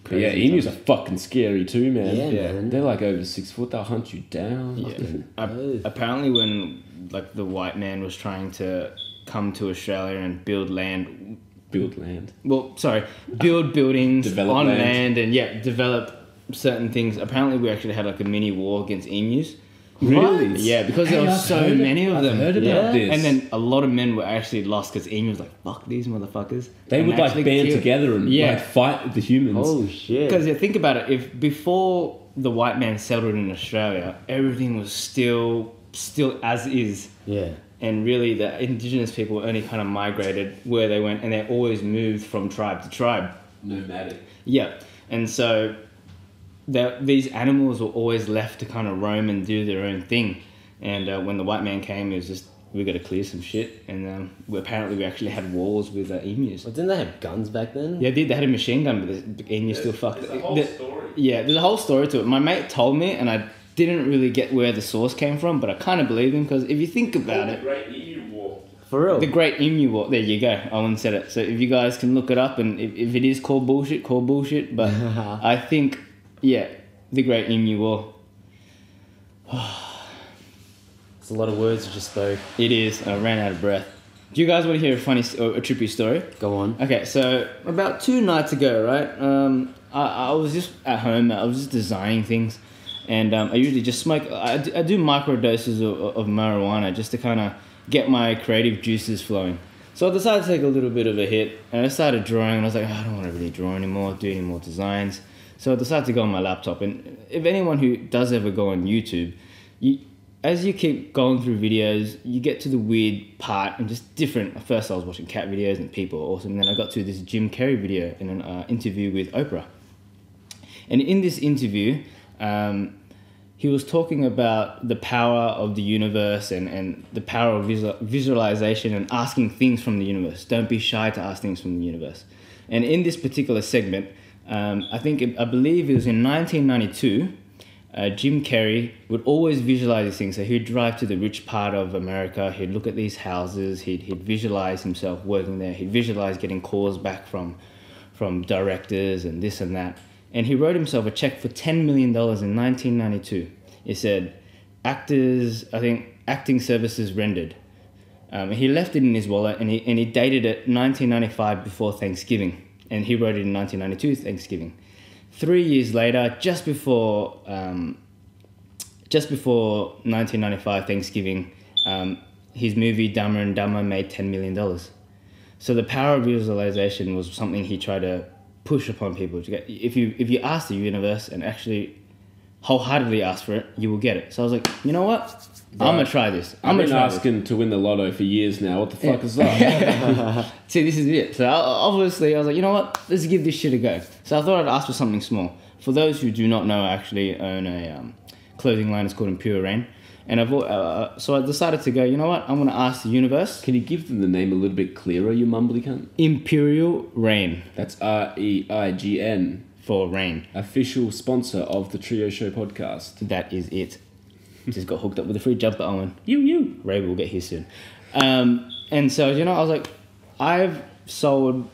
But yeah, emus are fucking scary too, man. Yeah, man. They're like over 6 foot. They'll hunt you down. Yeah. Apparently, when like the white man was trying to come to Australia and build land, Build land. well, sorry, build buildings Develop on land. land and develop certain things. Apparently, we actually had like a mini war against emus. Really? Yeah, because there were so many of them. I've heard about this. And then a lot of men were actually lost because emu was like, fuck these motherfuckers. They And would like actually band kill- together and Yeah. like fight with the humans. Oh, shit. Because think about it, if before the white man settled in Australia, everything was still as is. Yeah. And really, the indigenous people only kind of migrated where they went, and they always moved from tribe to tribe. Nomadic. Yeah, and so these animals were always left to kind of roam and do their own thing. And when the white man came, it was just, we got to clear some shit. And apparently we actually had wars with emus. But didn't they have guns back then? Yeah, they had a machine gun, but the emu still fucked. There's a whole story. Yeah, there's a whole story to it. My mate told me, and I didn't really get where the source came from, but I kind of believe him, because if you think about it, Great Emu War. For real? the Great Emu War. There you go. Owen said it. So if you guys can look it up, and if it is called bullshit, call bullshit. But I think, yeah, the Great Emu War. It's a lot of words you just spoke. It is. I ran out of breath. Do you guys want to hear a funny or a trippy story? Go on. Okay, so about 2 nights ago, right? I was just at home. I was just designing things, and I usually just smoke. I do micro doses of marijuana just to kind of get my creative juices flowing. So I decided to take a little bit of a hit, and I started drawing. And I was like, I don't want to really draw anymore, do any more designs. So I decided to go on my laptop. And if anyone who does ever go on YouTube, as you keep going through videos, you get to the weird part and just different. First, I was watching cat videos and people were awesome. And then I got to this Jim Carrey video in an interview with Oprah. And in this interview, he was talking about the power of the universe and the power of visualization and asking things from the universe. Don't be shy to ask things from the universe. And in this particular segment, I believe it was in 1992, Jim Carrey would always visualize these things. So he'd drive to the rich part of America, he'd look at these houses, he'd visualize himself working there, he'd visualize getting calls back from directors and this and that. And he wrote himself a check for $10 million in 1992. It said, acting services rendered. He left it in his wallet and he dated it 1995 before Thanksgiving. And he wrote it in 1992 Thanksgiving. 3 years later, just before 1995 Thanksgiving, his movie Dumber and Dumber made $10 million. So the power of visualization was something he tried to push upon people to get. If you ask the universe and actually wholeheartedly ask for it, you will get it. So I was like, you know what? Right. I'm gonna try this. I've been asking to win the lotto for years now. What the fuck is that? See, this is it. So obviously I was like, you know what? Let's give this shit a go. So I thought I'd ask for something small. For those who do not know, I actually own a clothing line. It's called Imperial Rain. And so I decided to go, you know what? I'm going to ask the universe. Can you give them the name a little bit clearer, you mumbly cunt? Imperial Rain. That's REIGN. For rain. Official sponsor of the Trio Show podcast. That is it. Just got hooked up with a free jumper, Owen. You. Ray will get here soon. And so, you know, I was like, I've sold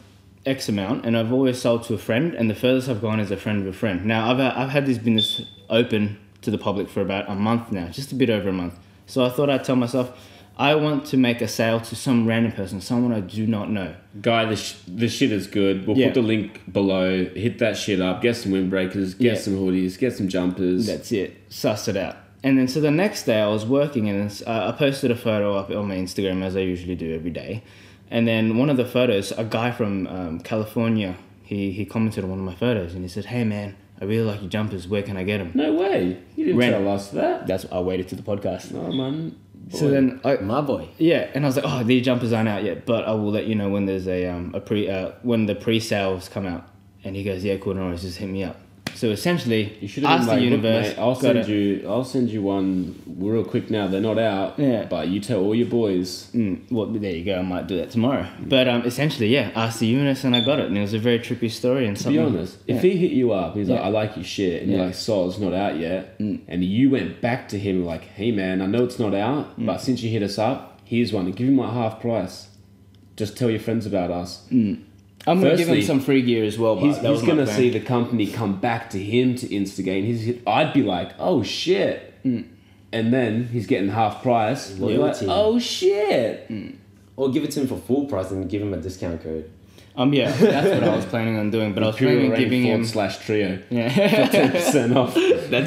X amount and I've always sold to a friend, and the furthest I've gone is a friend of a friend. Now, I've had this business open to the public for about a month now, just a bit over a month. So I thought I'd tell myself, I want to make a sale to some random person, someone I do not know. Guy, the shit is good. We'll put the link below. Hit that shit up. Get some windbreakers. Get some hoodies. Get some jumpers. That's it. Suss it out. And then so the next day I was working and I posted a photo up on my Instagram, as I usually do every day. And then one of the photos, a guy from California, he commented on one of my photos and he said, "Hey man, I really like your jumpers. Where can I get them?" No way. You didn't tell us that. I waited to the podcast. Oh man. Boy. So then My boy. Yeah, and I was like, "Oh, these jumpers aren't out yet, but I will let you know when there's when the pre-sales come out." And he goes, "Yeah, cool, no worries, just hit me up." So essentially, you should have ask the universe. Mate, I'll send you one real quick now. They're not out. Yeah. But you tell all your boys. Well, there you go. I might do that tomorrow. But essentially, yeah, asked the universe and I got it. And it was a very trippy story. And to be honest, if he hit you up, he's like, "I like your shit," and you're like, "So it's not out yet," and you went back to him like, "Hey man, I know it's not out, but since you hit us up, here's one. And give him like half price. Just tell your friends about us." I'm going to give him some free gear as well. But he's going to see the company come back to him to instigate. I'd be like, "Oh shit," and then he's getting half price. Like, "Oh shit," or give it to him for full price and give him a discount code. Yeah, that's what I was planning on doing. But I was planning on giving him /trio. Yeah, for 10% off.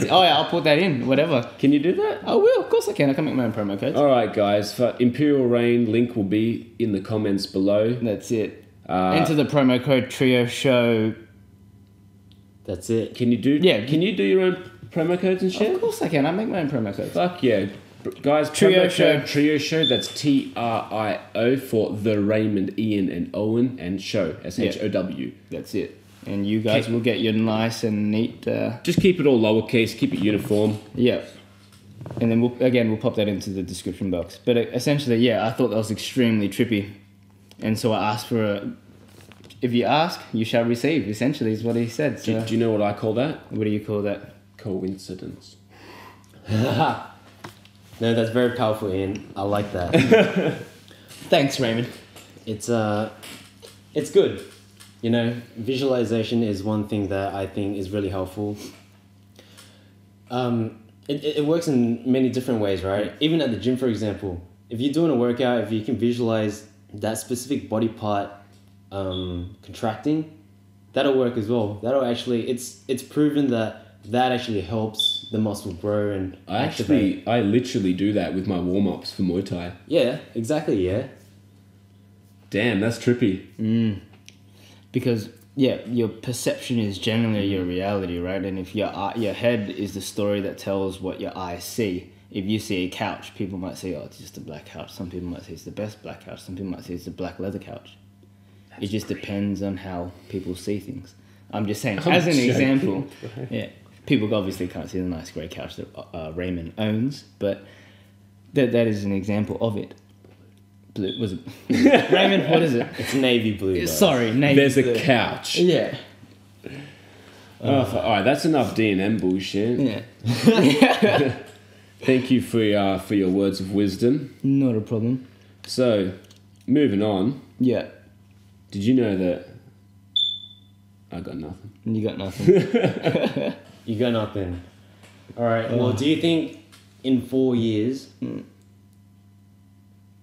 I'll put that in. Whatever. Can you do that? I will. Of course I can. I can make my own promo codes. All right, guys. For Imperial Rain, link will be in the comments below. That's it. Enter the promo code TRIOShow. That's it. Can you do? Yeah. Can you do your own promo codes and shit? Of course I can. I make my own promo codes. Fuck yeah, guys! TRIOShow. TRIOShow. That's TRIO for the Raymond, Ian, and Owen, and show SHOW. That's it. And you guys will get your nice and neat. Just keep it all lowercase. Keep it uniform. Yeah. And then we'll pop that into the description box. But essentially, yeah, I thought that was extremely trippy. And so I asked for if you ask, you shall receive, essentially, is what he said. So, do you know what I call that? What do you call that? Coincidence. No, that's very powerful, Ian. I like that. Thanks, Raymond. It's good. You know, visualization is one thing that I think is really helpful. It works in many different ways, right? Even at the gym, for example, if you're doing a workout, if you can visualize that specific body part contracting, that'll work as well. That'll actually, it's proven that actually helps the muscle grow and activate. I literally do that with my warm-ups for Muay Thai. Yeah, exactly, yeah. Damn, that's trippy. Because, yeah, your perception is generally your reality, right? And if your head is the story that tells what your eyes see. If you see a couch, people might say, "Oh, it's just a black couch." Some people might say it's the best black couch. Some people might say it's a black leather couch. It just depends on how people see things. I'm just saying, as an example, yeah. People obviously can't see the nice grey couch that Raymond owns, but that is an example of it. Blue was it? Raymond, what is it? It's navy blue. Guys. Sorry, navy There's blue. a couch. Yeah. All right, that's enough D&M bullshit. Yeah. Thank you for your words of wisdom. Not a problem. So, moving on. Yeah. Did you know that I got nothing? You got nothing. You got nothing. All right. Well, do you think in 4 years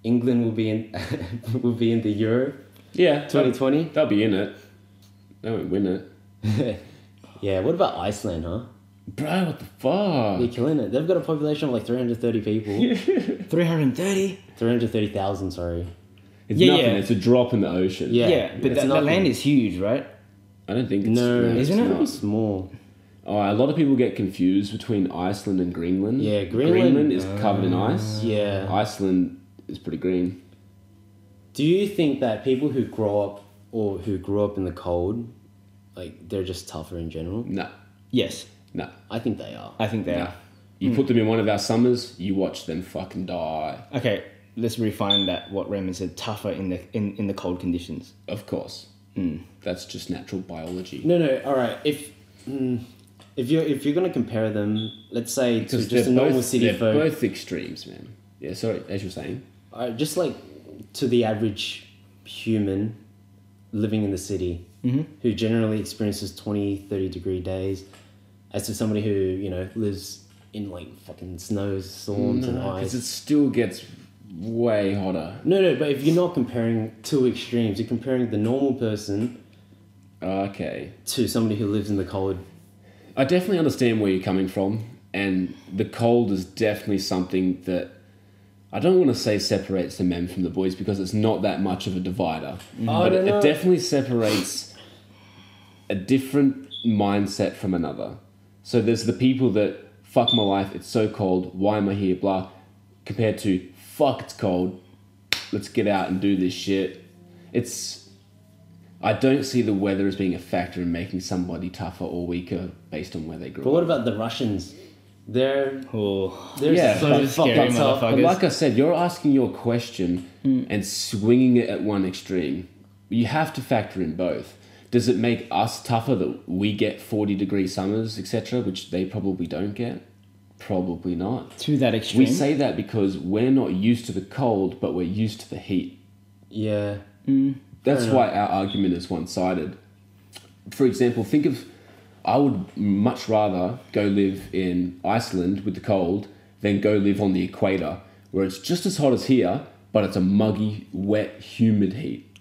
England will be in the Euro Yeah, 2020? They'll be in it. They won't win it. Yeah. What about Iceland, huh? Bro, what the fuck? They're killing it. They've got a population of like 330 people. 330? 330,000, sorry. It's Yeah, nothing. yeah. It's a drop in the ocean. Yeah. Yeah, but it's the nothing. land is huge, right? I don't think it's... No, Isn't it? It's small. Oh, a lot of people get confused between Iceland and Greenland. Yeah, Greenland- is covered in ice. Yeah. Iceland is pretty green. Do you think that people who grow up in the cold, like they're just tougher in general? No, Yes, no, I think they are. I think they no. are. You put them in one of our summers, you watch them fucking die. Okay, let's refine that. What Raymond said, tougher in the cold conditions. Of course. That's just natural biology. No. All right. If you're gonna compare them, let's say to Because just a normal city they're folk, both extremes, man. Yeah, sorry, as you're saying. just like to the average human living in the city, who generally experiences 20, 30 degree days, as to somebody who, you know, lives in like fucking snows, storms and Because ice. it still gets way hotter. No, but if you're not comparing two extremes, you're comparing the normal person Okay. to somebody who lives in the cold. I definitely understand where you're coming from, and the cold is definitely something that I don't want to say separates the men from the boys because it's not that much of a divider. But it definitely separates a different mindset from another. So there's the people that, fuck my life, it's so cold, why am I here, blah, compared to, fuck, it's cold, let's get out and do this shit. I don't see the weather as being a factor in making somebody tougher or weaker based on where they grew But up. what about the Russians? They're Oh, Yeah, so but fucking scary tough. But motherfuckers. like I said, you're asking your question and swinging it at one extreme. You have to factor in both. Does it make us tougher that we get 40-degree summers, etc., which they probably don't get? Probably not. To that extreme. We say that because we're not used to the cold, but we're used to the heat. yeah. That's why our argument is one-sided. For example, think of... I would much rather go live in Iceland with the cold than go live on the equator, where it's just as hot as here, but it's a muggy, wet, humid heat.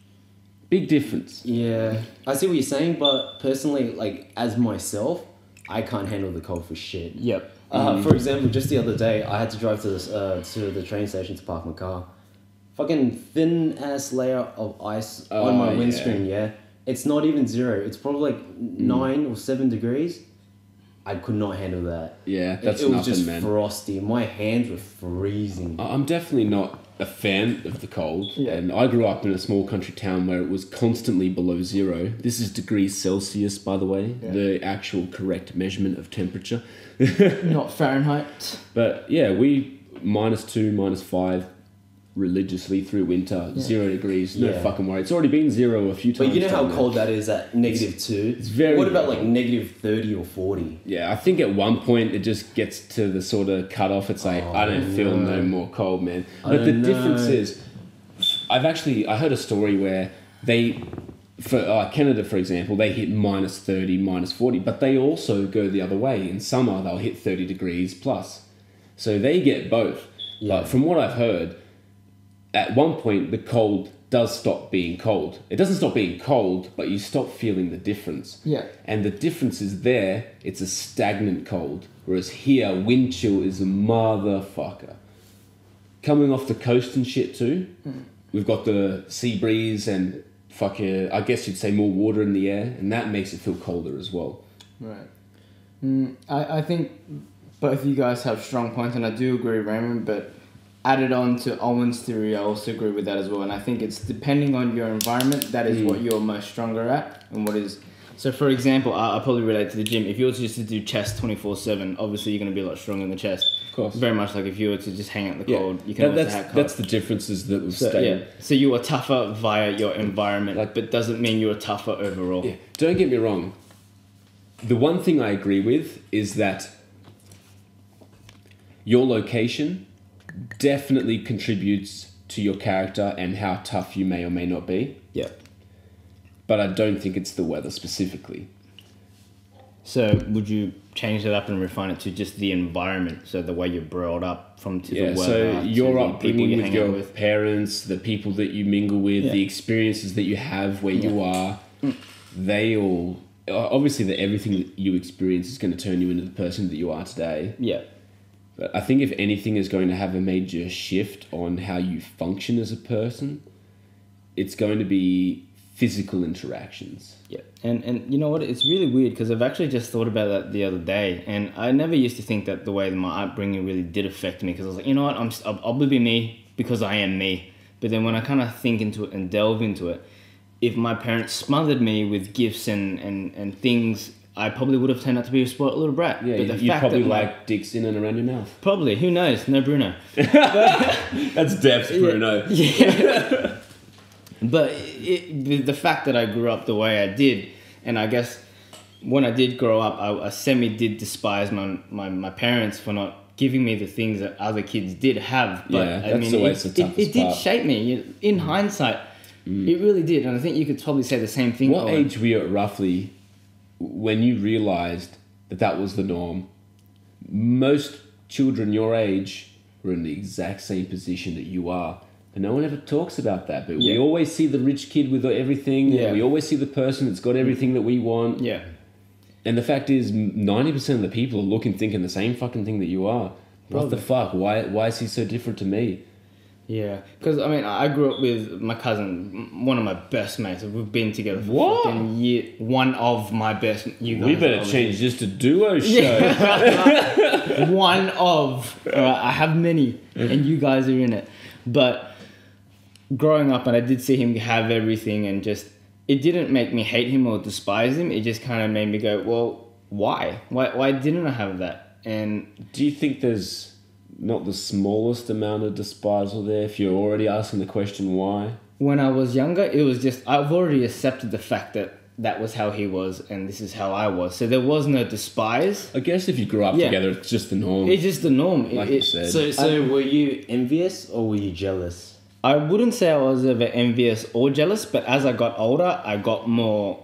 Big difference. Yeah, I see what you're saying, but personally, like as myself, I can't handle the cold for shit. Yep. For example, just the other day, I had to drive to the train station to park my car. Fucking thin ass layer of ice on my yeah. windscreen. Yeah, it's not even 0. It's probably like 9 or 7 degrees. I could not handle that. Yeah, that's it was nothing, just man. frosty. My hands were freezing. I'm definitely not a fan of the cold. Yeah. And I grew up in a small country town where it was constantly below 0. This is degrees Celsius, by the way, the actual correct measurement of temperature. Not Fahrenheit. But yeah, we -2, -5 religiously through winter, 0 degrees, no Yeah. fucking worry. It's already been 0 a few times. But you know how down there. cold that is at -2? it's very What about cold. like -30 or 40? Yeah, I think at one point it just gets to the sort of cutoff. It's like, I don't feel no more cold, man. But the don't difference know. is, I heard a story where for Canada, for example, they hit -30, -40, but they also go the other way. In summer, they'll hit 30 degrees plus. So they get both. Yeah. But from what I've heard, at one point, the cold does stop being cold. It doesn't stop being cold, but you stop feeling the difference. Yeah. And the difference is there, it's a stagnant cold. Whereas here, wind chill is a motherfucker. Coming off the coast and shit too, we've got the sea breeze and I guess you'd say more water in the air, and that makes it feel colder as well. Right. I think both of you guys have strong points, and I do agree, Raymond, but added on to Owen's theory, I also agree with that as well. And I think it's depending on your environment, that is what you're most stronger at, and what is So, for example, I'll probably relate to the gym. If you were to just do chest 24/7, obviously you're going to be a lot stronger in the chest. Of course. Very much like if you were to just hang out in the Yeah. cold, you can always hack That's the differences that we've So, stated. yeah. So you are tougher via your environment, but doesn't mean you're tougher overall. Yeah. Don't get me wrong. The one thing I agree with is that your location definitely contributes to your character and how tough you may or may not be. Yeah. But I don't think it's the weather specifically. So would you change that up and refine it to just the environment? So the way you're brought up from to the weather. So your to the upbringing you with hang your out with. parents, the people that you mingle with, Yeah. the experiences that you have where you are, they all... Obviously, everything that you experience is going to turn you into the person that you are today. Yeah. But I think if anything is going to have a major shift on how you function as a person, it's going to be physical interactions. Yeah, and you know what? It's really weird because I've actually just thought about that the other day, and I never used to think that the way that my upbringing really did affect me because I was like, you know what? I'll be me because I am me. But then when I kind of think into it and delve into it, if my parents smothered me with gifts and things, I probably would have turned out to be a spoiled little brat. Yeah, but the you fact probably that like dicks in and around your mouth. probably, who knows? No Bruno. That's Dev's Bruno. Yeah. But the fact that I grew up the way I did, and I guess when I did grow up, I did despise my parents for not giving me the things that other kids did have. But Yeah, that's always the toughest it did part. shape me. In hindsight, it really did. And I think you could probably say the same thing. What Owen. age were you at roughly when you realised that was the norm? Most children your age were in the exact same position that you are. And no one ever talks about that. But we Yeah. always see the rich kid with everything. Yeah. We always see the person that's got everything that we want. Yeah. And the fact is, 90% of the people are looking, thinking the same fucking thing that you are. What the fuck? Why is he so different to me? Yeah, because I mean, I grew up with my cousin, one of my best mates. We've been together for What? fucking year. One of my best. You guys We better obviously- change this to duo show. One of. I have many, and you guys are in it. But growing up, and I did see him have everything, and just it didn't make me hate him or despise him. It just kind of made me go, well, why? Why didn't I have that? And Do you think there's not the smallest amount of despisal there if you're already asking the question why? when I was younger, it was just I've already accepted the fact that that was how he was, and this is how I was. So there was no despise. I guess if you grew up Yeah. together, it's just the norm. It's just the norm. Like you said. So were you envious or were you jealous? I wouldn't say I was ever envious or jealous, but as I got older, I got more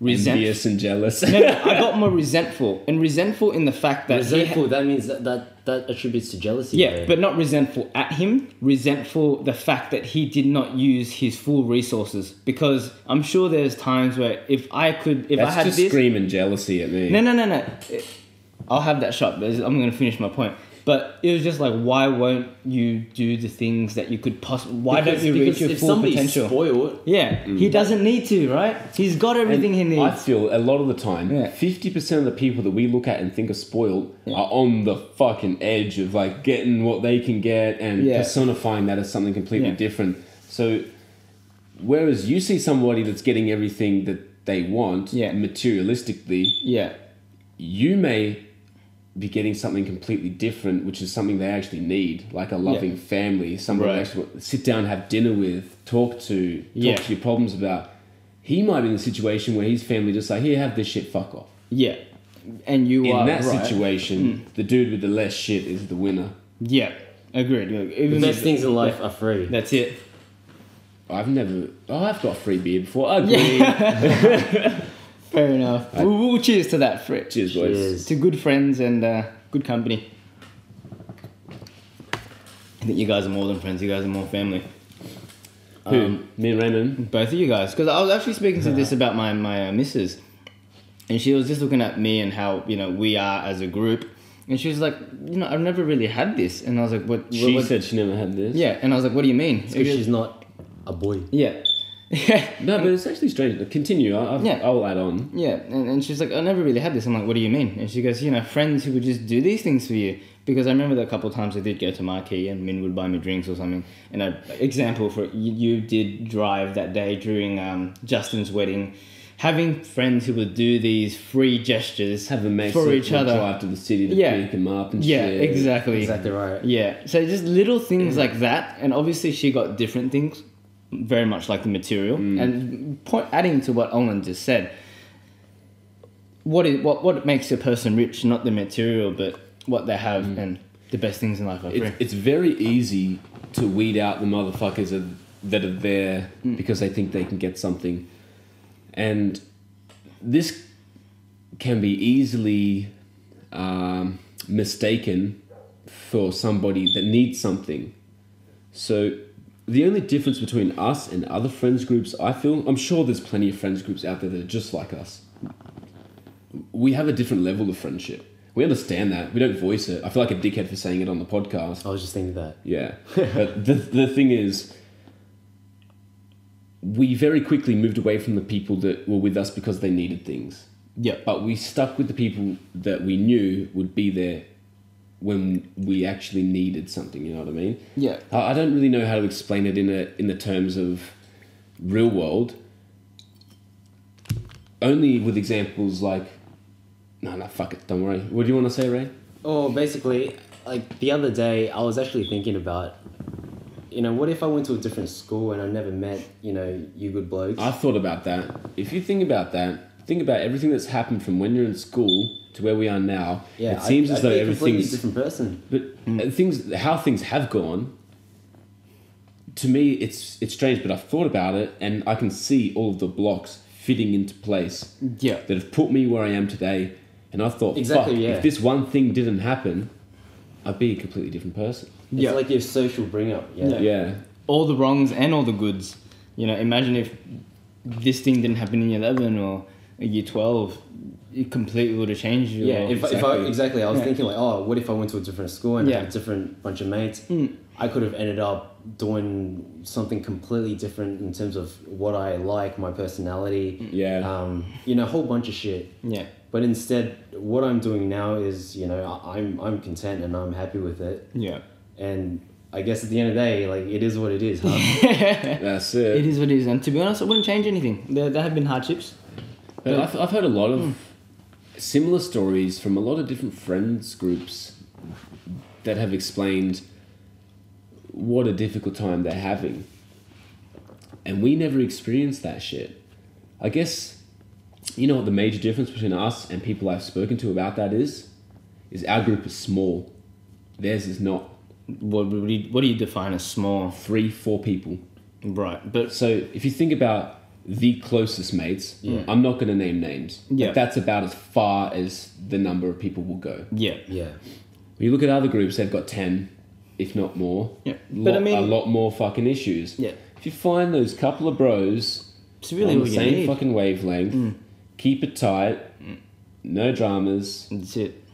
resentful. Envious and jealous. No, I got more resentful, and resentful in the fact that Resentful, that means that attributes to jealousy. yeah, right? but not resentful at him. Resentful the fact that he did not use his full resources, because I'm sure there's times where if I That's had just this, screaming jealousy at me. no. I'll have that shot, but I'm going to finish my point. But it was just like, why won't you do the things that you could possibly? Why don't you reach your if full somebody's potential? spoiled, Yeah, he doesn't need to, right? He's got everything he needs. I feel a lot of the time, Yeah. 50% of the people that we look at and think are spoiled are on the fucking edge of like getting what they can get and Yeah. personifying that as something completely Yeah. different. So, whereas you see somebody that's getting everything that they want Yeah. materialistically, Yeah, you may be getting something completely different, which is something they actually need, like a loving family, someone Right. to actually sit down, have dinner with, talk to Yeah. your problems about. He might be in a situation where his family just like, here, have this shit, fuck off. yeah, and you In are that right. situation, the dude with the less shit is the winner. Yeah, agreed. the Even best if- things in life are free. That's it. I've got free beer before. I agree. Fair enough. We'll cheers to that, Fred. Cheers, boys. Cheers. To good friends and good company. I think you guys are more than friends. You guys are more family. Who? Me and Raymond? Both of you guys. Because I was actually speaking to this about my missus. And she was just looking at me and how, we are as a group. And she was like, I've never really had this. And I was like, what? She said she never had this. Yeah. And I was like, what do you mean? Because she's not a boy. Yeah. No, but it's actually strange. Continue. Yeah. I'll add on. Yeah, and she's like, I never really had this. I'm like, what do you mean? And she goes, friends who would just do these things for you. Because I remember that a couple of times I did go to Marquee and Min would buy me drinks or something. And example for you did drive that day during Justin's wedding, having friends who would do these free gestures Have a mate for that each will other. drive to the city to Yeah. pick him up and Yeah, shit. exactly. Exactly right. Yeah, so just little things like that, and obviously she got different things, very much like the material. And adding to what Olin just said, what makes a person rich? Not the material, but what they have and the best things in life are free. It's very easy to weed out the motherfuckers that are there because they think they can get something. And this can be easily mistaken for somebody that needs something. So the only difference between us and other friends groups, I feel, I'm sure there's plenty of friends groups out there that are just like us. We have a different level of friendship. We understand that. We don't voice it. I feel like a dickhead for saying it on the podcast. I was just thinking that. Yeah. But the thing is, we very quickly moved away from the people that were with us because they needed things. Yeah. But we stuck with the people that we knew would be there when we actually needed something, you know what I mean? Yeah. I don't really know how to explain it in the terms of real world. Only with examples like... No, fuck it, don't worry. What do you want to say, Ray? Oh, basically, like the other day, I was actually thinking about, what if I went to a different school and I never met, you good blokes? I've thought about that. If you think about that, think about everything that's happened from when you're in school to where we are now. Yeah, it seems as though I'd be a completely everything's different person. But how things have gone. To me, it's strange, but I've thought about it, and I can see all of the blocks fitting into place. Yeah. That have put me where I am today, and I thought, Exactly, fuck, yeah. if this one thing didn't happen, I'd be a completely different person. It's Yeah. like your social bring up. Yeah. Yeah. All the wrongs and all the goods. Imagine if this thing didn't happen in year 11 or year 12, it completely would have changed you. Yeah, or- exactly. I was Yeah. thinking like, oh, what if I went to a different school and Yeah. had a different bunch of mates? I could have ended up doing something completely different in terms of what I like, my personality. Yeah. A whole bunch of shit. Yeah. But instead, what I'm doing now is, I'm content and I'm happy with it. Yeah. And I guess at the end of the day, like, it is what it is, huh? That's it. It is what it is. And to be honest, I wouldn't change anything. There have been hardships. But I've heard a lot of similar stories from a lot of different friends groups that have explained what a difficult time they're having. And we never experienced that shit. I guess, you know what the major difference between us and people I've spoken to about that is our group is small. Theirs is not. What do you define as small? 3-4 people. Right. But So if you think about the closest mates, I'm not going to name names. Yeah. But that's about as far as the number of people will go. yeah. Yeah. When you look at other groups, they've got 10, if not more. Yeah. But I mean- a lot more fucking issues. Yeah. If you find those couple of bros It's really on what the you same need. fucking wavelength, keep it tight, no dramas. That's it.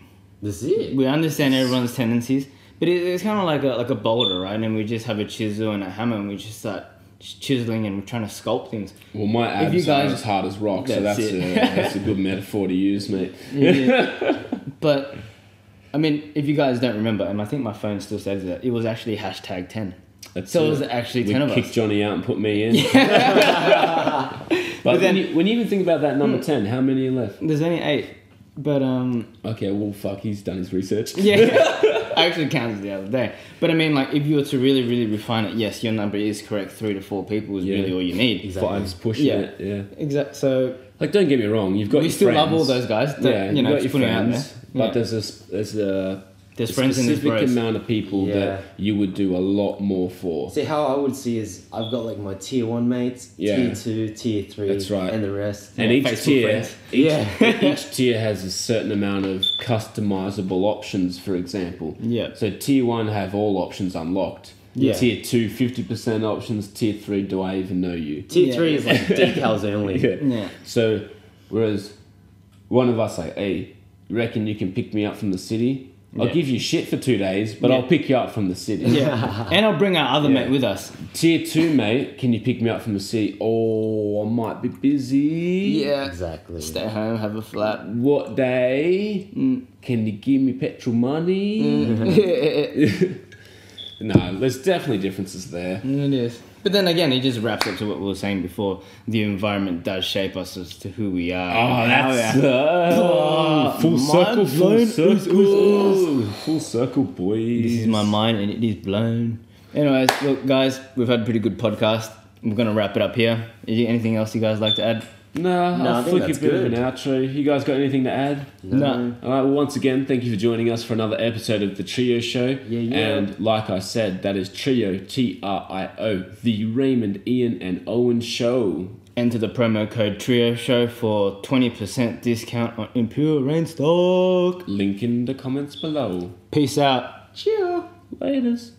This is it. We understand everyone's tendencies, but it's kind of like a boulder, right? And we just have a chisel and a hammer, and we just start chiseling and we're trying to sculpt things. Well, my abs you guys- are as hard as rock, so That's that's it. that's a good metaphor to use, mate. Yeah. But I mean, if you guys don't remember, and I think my phone still says that, it was actually hashtag 10. That's So it was actually we 10 of kicked us. Johnny out and put me in. But then- when you even think about that number 10, how many are left? There's only 8, but Okay, well, fuck, he's done his research. yeah. I actually counted the other day. But I mean, like, if you were to really, really refine it, yes, your number is correct. 3 to 4 people is Yeah. really all you need. Exactly. Five's pushing Yeah. it, yeah. Exactly. So Like, don't get me wrong, you've got we your still love all friends. those guys. That, Yeah, you know, you've got just your putting it out friends, there. but Yeah. There's a friends and there's specific bros. amount of people Yeah. that you would do a lot more for. See, how I would see is I've got like my tier 1 mates, Yeah. tier 2, tier 3, That's right. and the rest. And Yeah, each Facebook tier, friends. each tier has a certain amount of customizable options, for example. Yeah. So tier 1 have all options unlocked. Yeah. Tier 2, 50% options. Tier 3, do I even know you? Tier Yeah. 3 is like decals only. Yeah. Yeah. So, whereas one of us like, hey, you reckon you can pick me up from the city? I'll Yeah. give you shit for 2 days, but Yeah. I'll pick you up from the city. Yeah. And I'll bring our other Yeah. mate with us. Tier 2, mate, can you pick me up from the city? Oh, I might be busy. Yeah. Exactly. Stay home, have a flat. What day? Can you give me petrol money? No, there's definitely differences there. It is. But then again, it just wraps up to what we were saying before. The environment does shape us as to who we are. Oh, that's full circle, full circle, boys. This is my mind, and it is blown. Anyways, look, guys, we've had a pretty good podcast. We're gonna wrap it up here. Is there anything else you guys like to add? No, I I'll think flick a that's bit of good. an outro. You guys got anything to add? No. All right, well, once again, thank you for joining us for another episode of The Trio Show. Yeah. And like I said, that is Trio, T-R-I-O, The Raymond, Ian, and Owen Show. Enter the promo code TRIOShow for 20% discount on Imperial Rain stock. Link in the comments below. Peace out. Cheer. Laters.